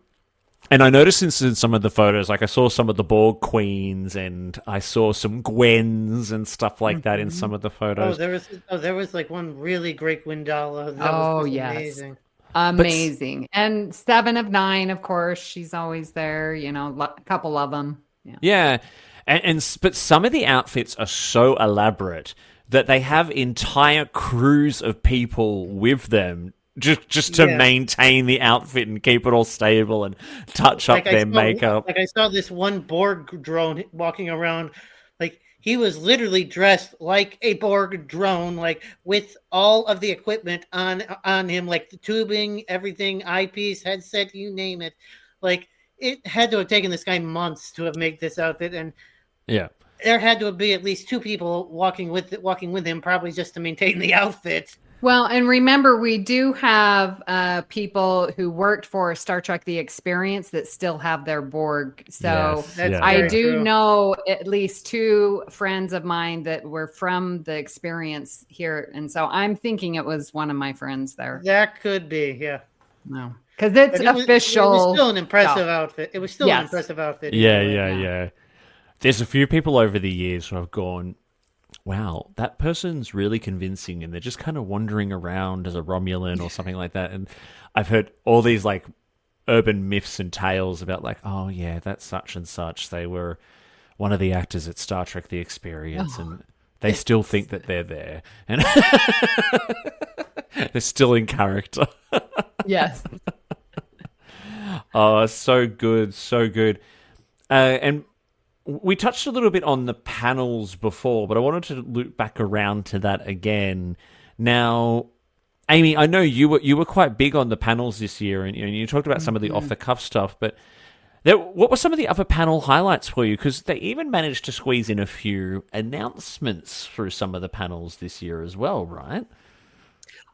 And I noticed in some of the photos, like I saw some of the Borg Queens and I saw some Gwens and stuff like that in some of the photos. There was like one really great Gwendala. That was amazing. Amazing. And 7 of 9, of course, she's always there, a couple of them. Yeah. But some of the outfits are so elaborate that they have entire crews of people with them just to maintain the outfit and keep it all stable and touch up their makeup. Like I saw this one Borg drone walking around, like he was literally dressed like a Borg drone, like with all of the equipment on him, like the tubing, everything, eyepiece, headset, you name it. Like it had to have taken this guy months to have made this outfit, and there had to be at least 2 people walking with him, probably just to maintain the outfit. Well, and remember, we do have people who worked for Star Trek The Experience that still have their Borg. So I do know at least 2 friends of mine that were from The Experience here. And so I'm thinking it was one of my friends there. That could be, yeah. No, because it's official. It was still an impressive outfit. It was still an impressive outfit. Yeah. There's a few people over the years who have gone, wow, that person's really convincing, and they're just kind of wandering around as a Romulan or something like that. And I've heard all these like urban myths and tales about like, oh yeah, that's such and such. They were one of the actors at Star Trek The Experience, and they still think that they're there. And they're still in character. Yes. Oh, so good, so good. And we touched a little bit on the panels before, but I wanted to loop back around to that again. Now, Amy, I know you were quite big on the panels this year, and you talked about some of the off-the-cuff stuff, but what were some of the other panel highlights for you? Because they even managed to squeeze in a few announcements through some of the panels this year as well, right?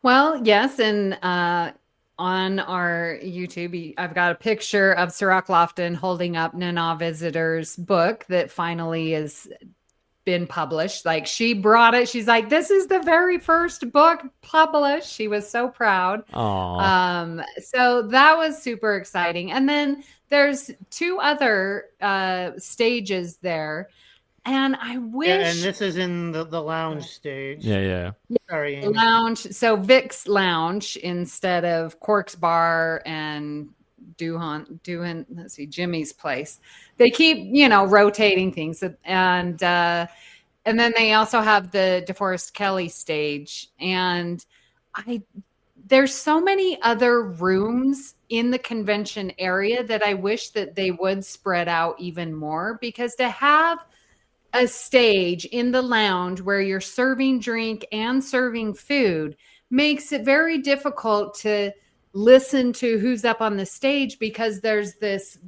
Well, yes, and on our YouTube, I've got a picture of Sirach Lofton holding up Nana Visitor's book that finally has been published. Like, she brought it. She's like, this is the very first book published. She was so proud. So that was super exciting. And then there's 2 other stages there. And I wish... Yeah, and this is in the lounge stage. Yeah. Sorry, Amy. Lounge. So Vic's Lounge instead of Quark's Bar and Doohan, let's see, Jimmy's Place. They keep, rotating things. And then they also have the DeForest Kelley stage. And there's so many other rooms in the convention area that I wish that they would spread out even more, because to have a stage in the lounge where you're serving drink and serving food makes it very difficult to listen to who's up on the stage, because there's this,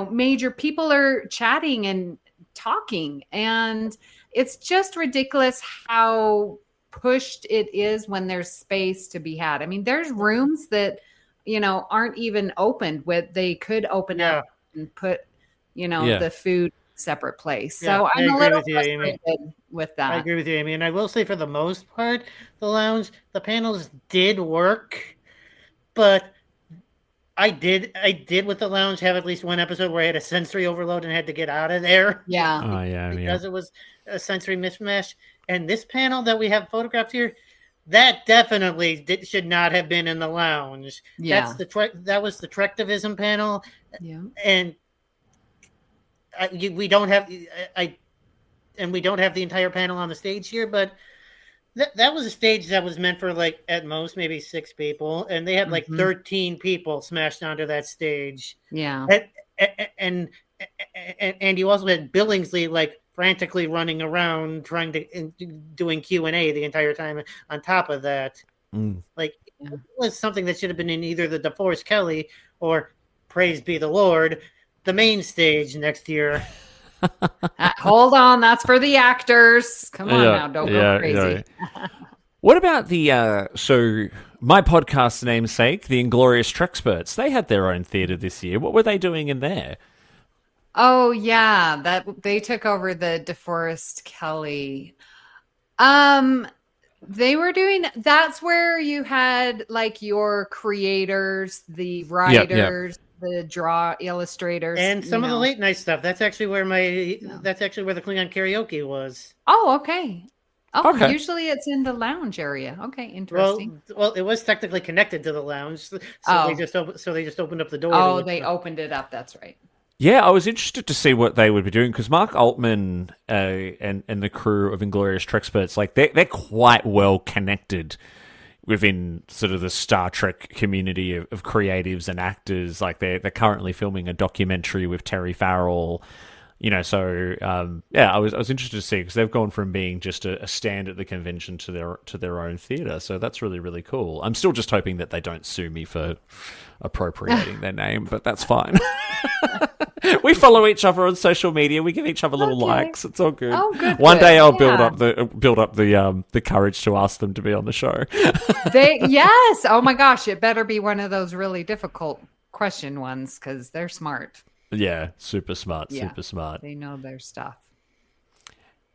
major people are chatting and talking, and it's just ridiculous how pushed it is when there's space to be had. I mean, there's rooms that, aren't even opened they could open up and put, the food separate place. So I'm a little frustrated with that. I agree with you, Amy. And I will say, for the most part, the panels did work, but I did with the lounge have at least one episode where I had a sensory overload and had to get out of there. Yeah. Because it was a sensory mismatch. And this panel that we have photographed here, that definitely should not have been in the lounge. Yeah. That was the Trectivism panel. Yeah. And we don't have the entire panel on the stage here, but that was a stage that was meant for like at most maybe 6 people, and they had like 13 people smashed onto that stage. Yeah, and you also had Billingsley like frantically running around doing Q&A the entire time. On top of that, it was something that should have been in either the DeForest Kelley or, praise be the Lord, the main stage next year. Hold on, that's for the actors. Come on now, don't go crazy. What about the so my podcast's namesake, the Inglorious Trexperts? They had their own theater this year. What were they doing in there? Oh yeah, that they took over the DeForest Kelley. They were doing. That's where you had like your creators, the writers. The draw illustrators and some of the late night stuff. That's actually where the Klingon karaoke was. Oh, okay. Okay. Usually it's in the lounge area. Okay, interesting. Well, it was technically connected to the lounge, so they just opened up the door. Oh, they opened it up. That's right. Yeah, I was interested to see what they would be doing because Mark Altman and the crew of Inglorious Trexperts, like they're quite well connected within sort of the Star Trek community of creatives and actors. Like they're currently filming a documentary with Terry Farrell. So yeah, I was interested to see because they've gone from being just a stand at the convention to their own theater. So that's really, really cool. I'm still just hoping that they don't sue me for appropriating their name, but that's fine. We follow each other on social media. We give each other little likes. It's all good. Oh, good. One day I'll Yeah. build up the courage to ask them to be on the show. Yes. Oh my gosh, it better be one of those really difficult question ones because they're smart. Yeah, super smart, Yeah. super smart. They know their stuff.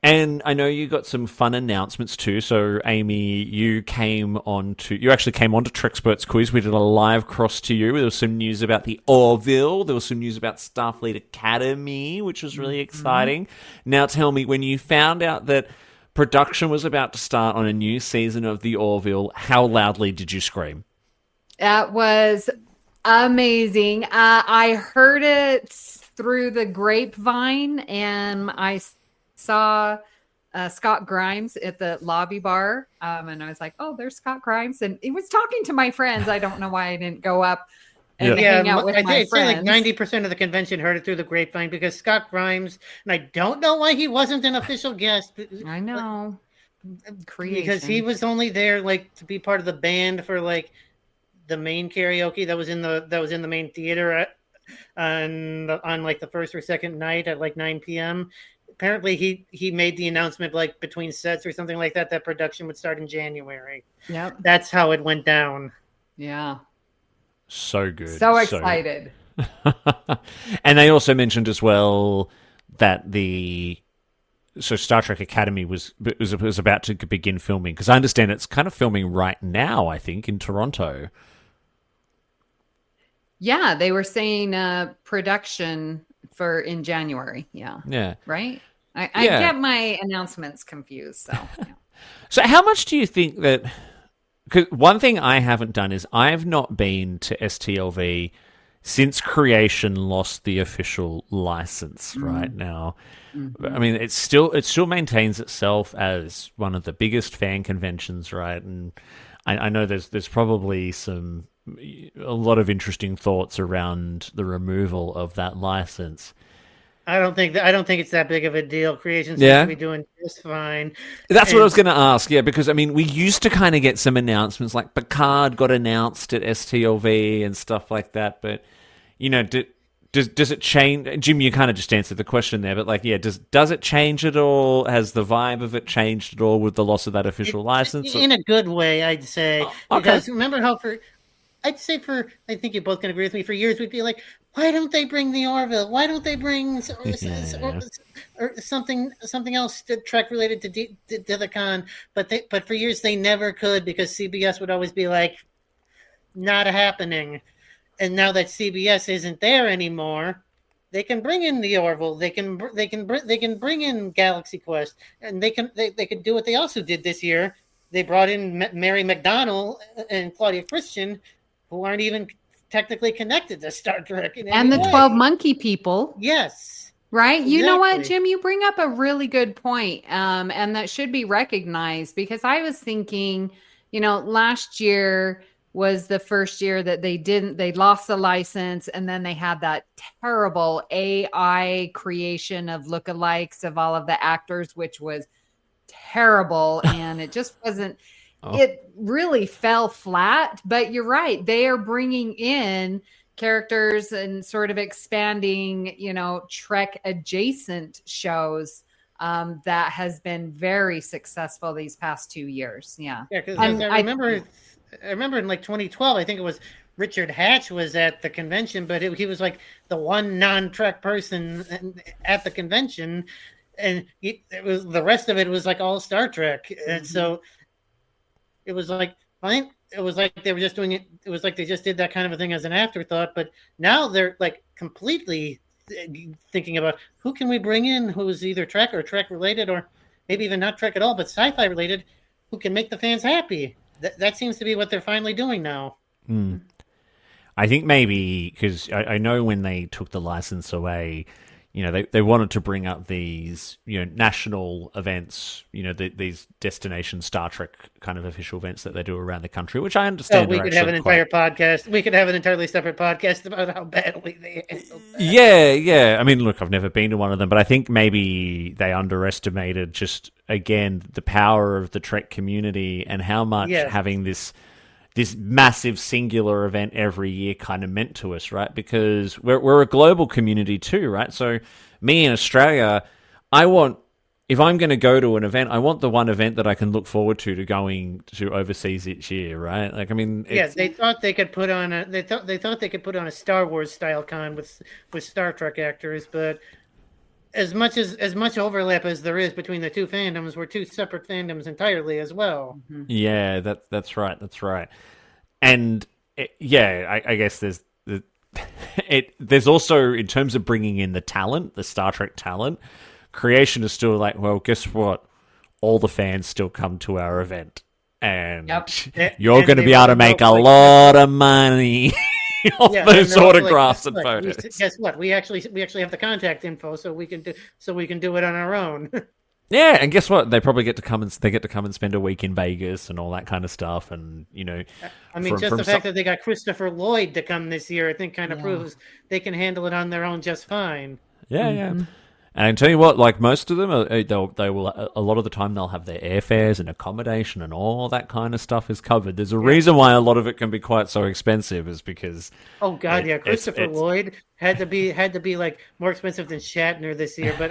And I know you got some fun announcements too. So, Amy, you actually came on to Trexperts Quiz. We did a live cross to you. There was some news about the Orville. There was some news about Starfleet Academy, which was really exciting. Now, tell me, when you found out that production was about to start on a new season of the Orville, how loudly did you scream? That was amazing. I heard it through the grapevine, and I saw Scott Grimes at the lobby bar, and I was like, "Oh, there's Scott Grimes," and he was talking to my friends. I don't know why I didn't go up and hang out with my I'd say like friends. 90% of the convention heard it through the grapevine because Scott Grimes, and I don't know why he wasn't an official guest. I know, Because he was only there like to be part of the band for like the main karaoke that was in the main theater on like the first or second night at like 9 p.m. Apparently he made the announcement like between sets or something like that production would start in January. Yep. That's how it went down. Yeah. So good. So excited. And they also mentioned as well that Star Trek Academy was about to begin filming because I understand it's kind of filming right now, I think, in Toronto. Yeah, they were saying production in January. Yeah. Yeah. Right? I get my announcements confused. So, yeah. So how much do you think that... Because one thing I haven't done is I have not been to STLV since Creation lost the official license right now. Mm-hmm. I mean, it still maintains itself as one of the biggest fan conventions, right? And I know there's probably a lot of interesting thoughts around the removal of that license. I don't think it's that big of a deal. Creation seems to be doing just fine. That's what I was going to ask. Yeah, because I mean, we used to kind of get some announcements, like Picard got announced at STLV and stuff like that. But does it change? Jim, you kind of just answered the question there, but like, yeah, does it change at all? Has the vibe of it changed at all with the loss of that official license? In a good way, I'd say. Okay. Because remember how I think you both can agree with me. For years, we'd be like, why don't they bring the Orville? Why don't they bring or something else to Trek related to the con? But for years they never could because CBS would always be like, not happening. And now that CBS isn't there anymore, they can bring in the Orville. They can bring in Galaxy Quest, and they could do what they also did this year. They brought in Mary McDonnell and Claudia Christian, who aren't even technically connected to Star Trek. And the 12 Monkey people. Yes. Right? Exactly. You know what, Jim? You bring up a really good point, and that should be recognized because I was thinking, last year was the first year that they lost the license, and then they had that terrible AI creation of lookalikes of all of the actors, which was terrible, and it just wasn't... It really fell flat, but you're right. They are bringing in characters and sort of expanding, Trek adjacent shows that has been very successful these past 2 years. Yeah. Yeah, because I remember in like 2012, I think it was Richard Hatch was at the convention, but he was like the one non-Trek person at the convention, and it was the rest of it was like all Star Trek, and so it was like fine. It was like they were just doing it. It was like they just did that kind of a thing as an afterthought. But now they're like completely thinking about who can we bring in who's either Trek or Trek related, or maybe even not Trek at all, but sci-fi related, who can make the fans happy. That seems to be what they're finally doing now. I think maybe because I know when they took the license away, they wanted to bring up these, national events, these destination Star Trek kind of official events that they do around the country, which I So understand. we could have an entire podcast. We could have an entirely separate podcast about how badly they handled that. Yeah. I mean, look, I've never been to one of them, but I think maybe they underestimated just, again, the power of the Trek community and how much having this massive singular event every year kind of meant to us, right? Because we're a global community too, right? So me in Australia, if I'm going to go to an event, I want the one event that I can look forward to going to overseas each year, right? Like, I mean, they thought they could put on a Star Wars style con with Star Trek actors, but as much overlap as there is between the two fandoms, we're two separate fandoms entirely as well. Mm-hmm. Yeah, that's right. And I guess there's also, in terms of bringing in the talent, the Star Trek talent, creation is still like, well, guess what? All the fans still come to our event, and you're going to be able to make a lot of money off those autographs and photos. Guess what? We actually have the contact info, so we can do it on our own. Yeah, and guess what? They probably get to come and spend a week in Vegas and all that kind of stuff, and I mean, just the fact that they got Christopher Lloyd to come this year, I think, kind of proves they can handle it on their own just fine. Yeah, yeah. And I tell you what, like most of them, they will a lot of the time they'll have their airfares and accommodation and all that kind of stuff is covered. There's a reason why a lot of it can be quite so expensive, is because Christopher Lloyd had to be like more expensive than Shatner this year, but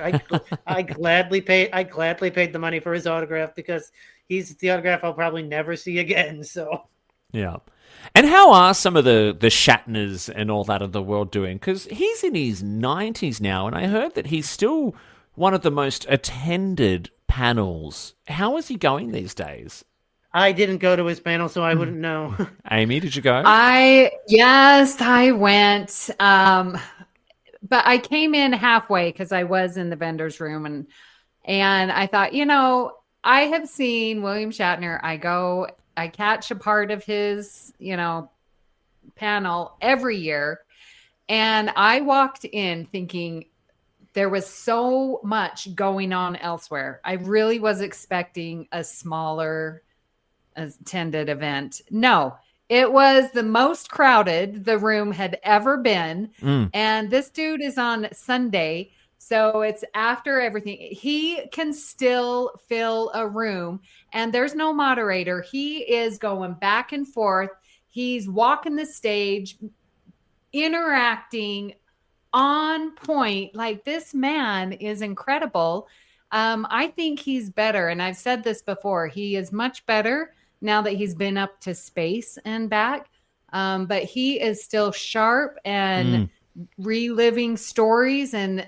I gladly paid the money for his autograph, because he's the autograph I'll probably never see again. So yeah. And how are some of the Shatners and all that of the world doing? Because he's in his 90s now, and I heard that he's still one of the most attended panels. How is he going these days? I didn't go to his panel, so I wouldn't know. Amy, did you go? Yes, I went. But I came in halfway because I was in the vendor's room, and I thought, I have seen William Shatner. I catch a part of his, panel every year. And I walked in thinking there was so much going on elsewhere. I really was expecting a smaller attended event. No, it was the most crowded the room had ever been. And this dude is on Sunday. So it's after everything. He can still fill a room, and there's no moderator. He is going back and forth. He's walking the stage, interacting on point. Like, this man is incredible. I think he's better. And I've said this before. He is much better now that he's been up to space and back. But he is still sharp and reliving stories, and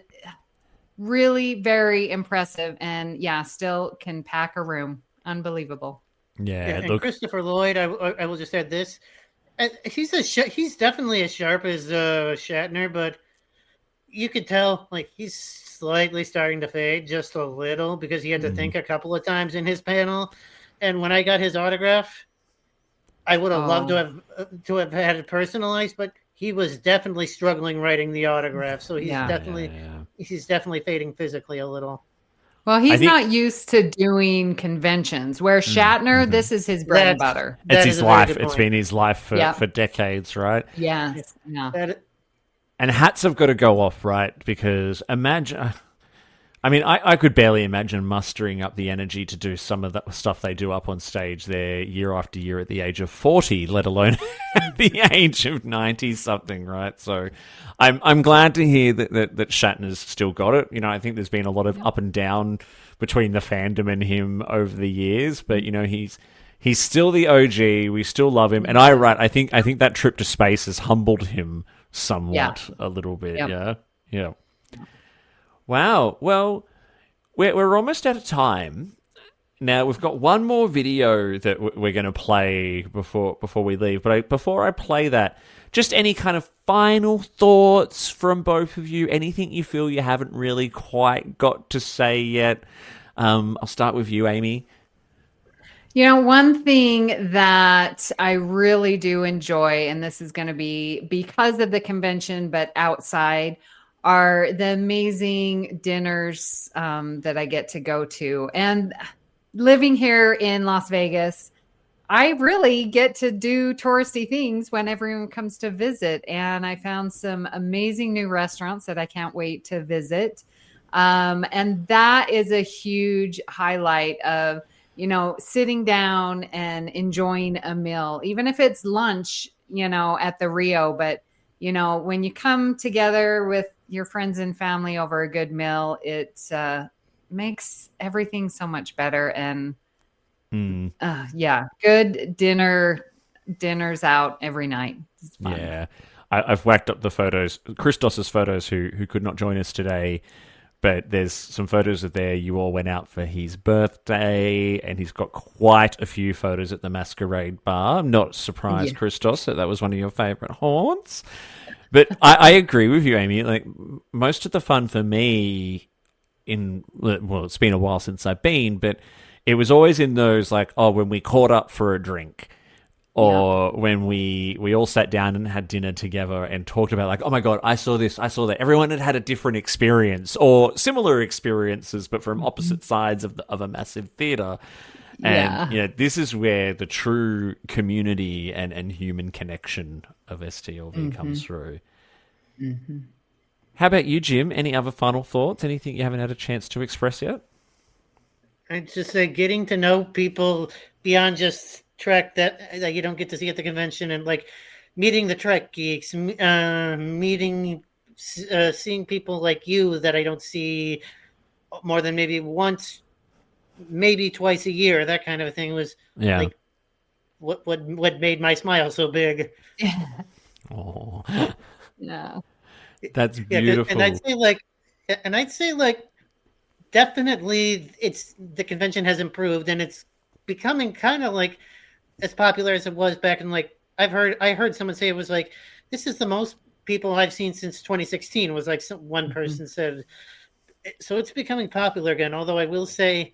really very impressive, and still can pack a room. Unbelievable. And Christopher Lloyd, I will just add this: he's definitely as sharp as Shatner, but you could tell like he's slightly starting to fade just a little, because he had to think a couple of times in his panel. And when I got his autograph, I would have loved to have had it personalized, but he was definitely struggling writing the autograph, so he's definitely fading physically a little. Well, he's not used to doing conventions, where Shatner, this is his bread and butter. It's his life. It's been his life for decades, right? Yes. And hats have got to go off, right? Because I could barely imagine mustering up the energy to do some of that stuff they do up on stage there year after year at the age of 40, let alone at the age of 90-something, right? So I'm glad to hear that Shatner's still got it. I think there's been a lot of up and down between the fandom and him over the years, but, he's still the OG. We still love him. And I think that trip to space has humbled him somewhat a little bit. Yeah. Wow. Well, we're almost out of time. Now, we've got one more video that we're going to play before we leave. But before I play that, just any kind of final thoughts from both of you? Anything you feel you haven't really quite got to say yet? I'll start with you, Amy. One thing that I really do enjoy, and this is going to be because of the convention, but outside, are the amazing dinners that I get to go to. And living here in Las Vegas, I really get to do touristy things when everyone comes to visit. And I found some amazing new restaurants that I can't wait to visit. And that is a huge highlight of, sitting down and enjoying a meal, even if it's lunch, at the Rio. But, when you come together with your friends and family over a good meal, it makes everything so much better. And yeah, good dinners out every night. It's fun. Yeah. I've whacked up the photos, Christos's photos, who could not join us today. But there's some photos of there. You all went out for his birthday, and he's got quite a few photos at the Masquerade Bar. I'm not surprised, Christos, that was one of your favourite haunts. But I agree with you, Amy. Like, most of the fun for me it's been a while since I've been, but it was always in those, like, when we caught up for a drink. Or when we all sat down and had dinner together and talked about, like, oh my God, I saw this, I saw that. Everyone had a different experience or similar experiences, but from opposite sides of a massive theater. And, this is where the true community and human connection of STLV comes through. Mm-hmm. How about you, Jim? Any other final thoughts? Anything you haven't had a chance to express yet? I'd just say getting to know people beyond just Trek that you don't get to see at the convention, and like meeting the Trek geeks, seeing people like you that I don't see more than maybe once, maybe twice a year. That kind of a thing was like what made my smile so big. Oh, yeah, that's beautiful. And I'd say definitely the convention has improved, and it's becoming kind of like as popular as it was back in, like, I heard someone say it was like, this is the most people I've seen since 2016, was like one person said. So it's becoming popular again, although I will say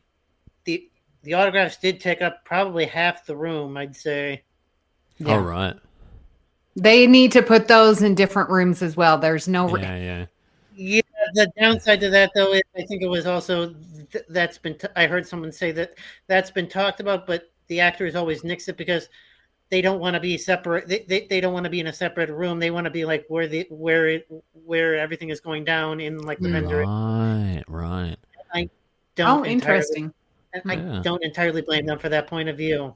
the autographs did take up probably half the room, I'd say. Yeah. All right. They need to put those in different rooms as well. There's no Yeah, the downside to that, though, is I think it was also I heard someone say that's been talked about, but the actors always nix it because they don't want to be separate. They don't want to be in a separate room. They want to be like where everything is going down in, like, the vendor. Right. I don't. Interesting. I don't entirely blame them for that point of view.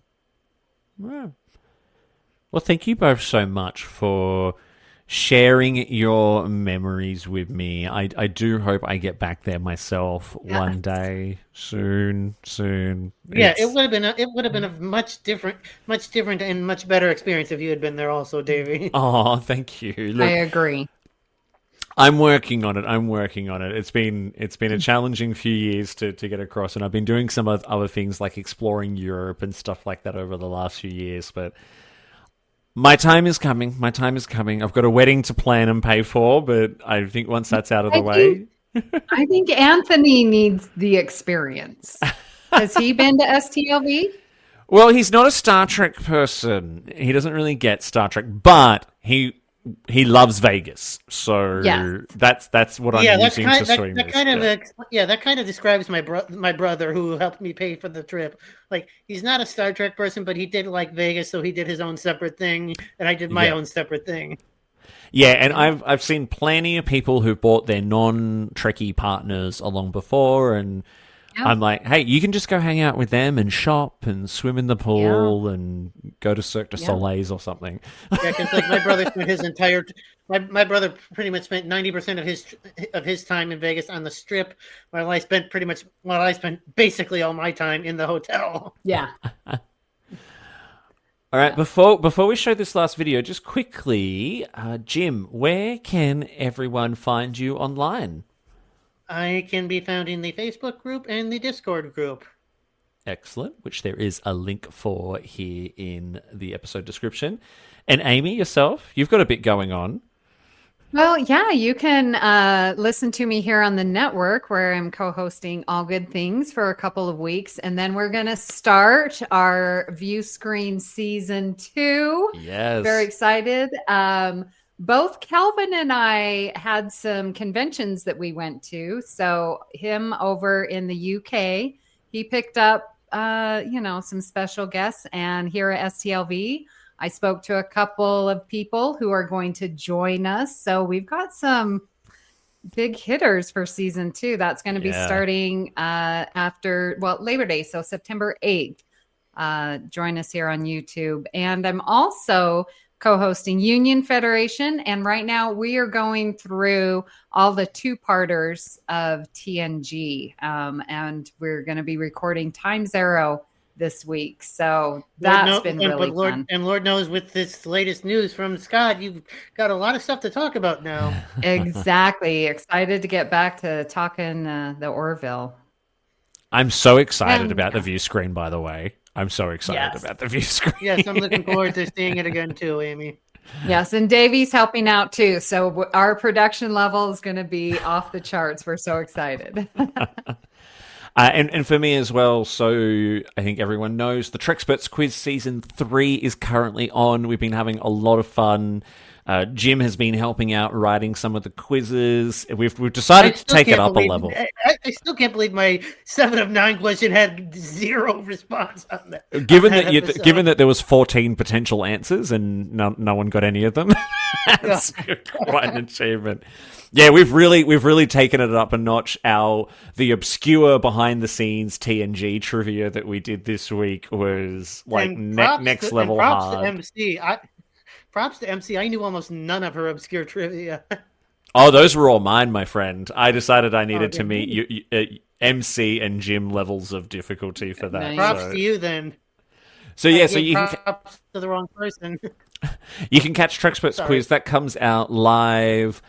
Well, thank you both so much for sharing your memories with me. I do hope I get back there myself one day, soon. Yeah, it would have been a much different and much better experience if you had been there also, Davey. Oh, thank you. Look, I agree. I'm working on it. It's been a challenging few years to get across, and I've been doing some other things like exploring Europe and stuff like that over the last few years, but my time is coming. I've got a wedding to plan and pay for, but I think once that's out of the way... I think Anthony needs the experience. Has he been to STLV? Well, he's not a Star Trek person. He doesn't really get Star Trek, but he loves Vegas. So that's what I'm using to swing this. That kind of describes my brother who helped me pay for the trip. Like, he's not a Star Trek person, but he did like Vegas, so he did his own separate thing, and I did my own separate thing. Yeah, and I've seen plenty of people who brought their non-Trekkie partners along before, and I'm like, hey, you can just go hang out with them and shop and swim in the pool and go to Cirque du Soleil or something. Yeah, because like my brother spent my brother pretty much spent 90% of his time in Vegas on the Strip, while I spent basically all my time in the hotel. Yeah. All right, before we show this last video, just quickly, Jim, where can everyone find you online? I can be found in the Facebook group and the Discord group. Excellent, which there is a link for here in the episode description. And Amy, yourself, you've got a bit going on. Well, yeah, you can listen to me here on the network where I'm co-hosting All Good Things for a couple of weeks. And then we're going to start our View Screen Season 2. Yes. Very excited. Both Calvin and I had some conventions that we went to. So him over in the UK, he picked up, some special guests. And here at STLV, I spoke to a couple of people who are going to join us. So we've got some big hitters for season 2. That's going to be starting after Labor Day. So September 8th. Join us here on YouTube. And I'm also co-hosting Union Federation. And right now we are going through all the 2-parters of TNG. And we're going to be recording Time Zero this week. So that's been really fun. And Lord knows with this latest news from Scott, you've got a lot of stuff to talk about now. Exactly. Excited to get back to talking the Orville. I'm so excited about the view screen, by the way. I'm so excited about the view screen. Yes, I'm looking forward to seeing it again too, Amy. Yes, and Davey's helping out too. So our production level is going to be off the charts. We're so excited. And for me as well, so I think everyone knows the Trexperts Quiz Season 3 is currently on. We've been having a lot of fun. Jim has been helping out writing some of the quizzes. We've decided to take it up a level. I still can't believe my 7 of 9 question had 0 response on that. Given that there was 14 potential answers and no one got any of them, that's quite an achievement. Yeah, we've really taken it up a notch. The obscure behind the scenes TNG trivia that we did this week was like next level hard. Props to MC. I knew almost none of her obscure trivia. Oh, those were all mine, my friend. I decided I needed to meet MC and Jim levels of difficulty for that. Nice. Props to you then. So yeah, so you can props to the wrong person. You can catch Trexperts Quiz. That comes out live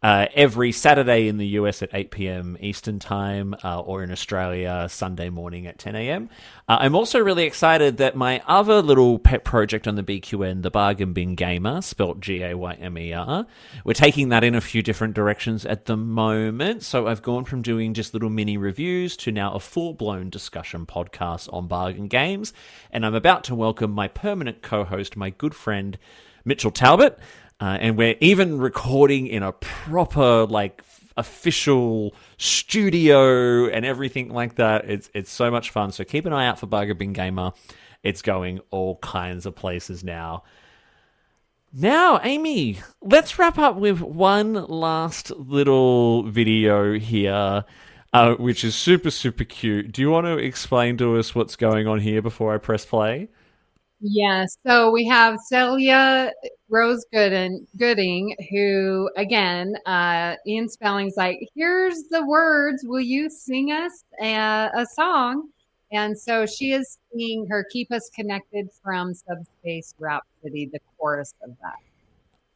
every Saturday in the US at 8 p.m. Eastern Time, or in Australia, Sunday morning at 10 a.m. I'm also really excited that my other little pet project on the BQN, the Bargain Bin Gamer, spelt Gaymer, we're taking that in a few different directions at the moment. So I've gone from doing just little mini reviews to now a full-blown discussion podcast on bargain games. And I'm about to welcome my permanent co-host, my good friend, Mitchell Talbot. And we're even recording in a proper, official studio and everything like that. It's so much fun. So keep an eye out for Bargain Bin Gamer. It's going all kinds of places now. Now, Amy, let's wrap up with one last little video here, which is super, super cute. Do you want to explain to us what's going on here before I press play? Yes. So we have Celia Rose Gooding, who, again, Ian Spelling's like, here's the words. Will you sing us a song? And so she is singing her Keep Us Connected from Subspace Rhapsody, the chorus of that.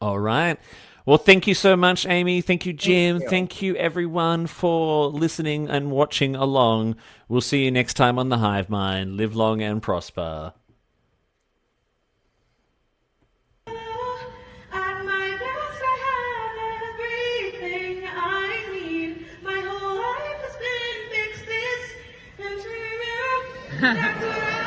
All right. Well, thank you so much, Amy. Thank you, Jim. Thank you, everyone, for listening and watching along. We'll see you next time on The Hive Mind. Live long and prosper. That's what I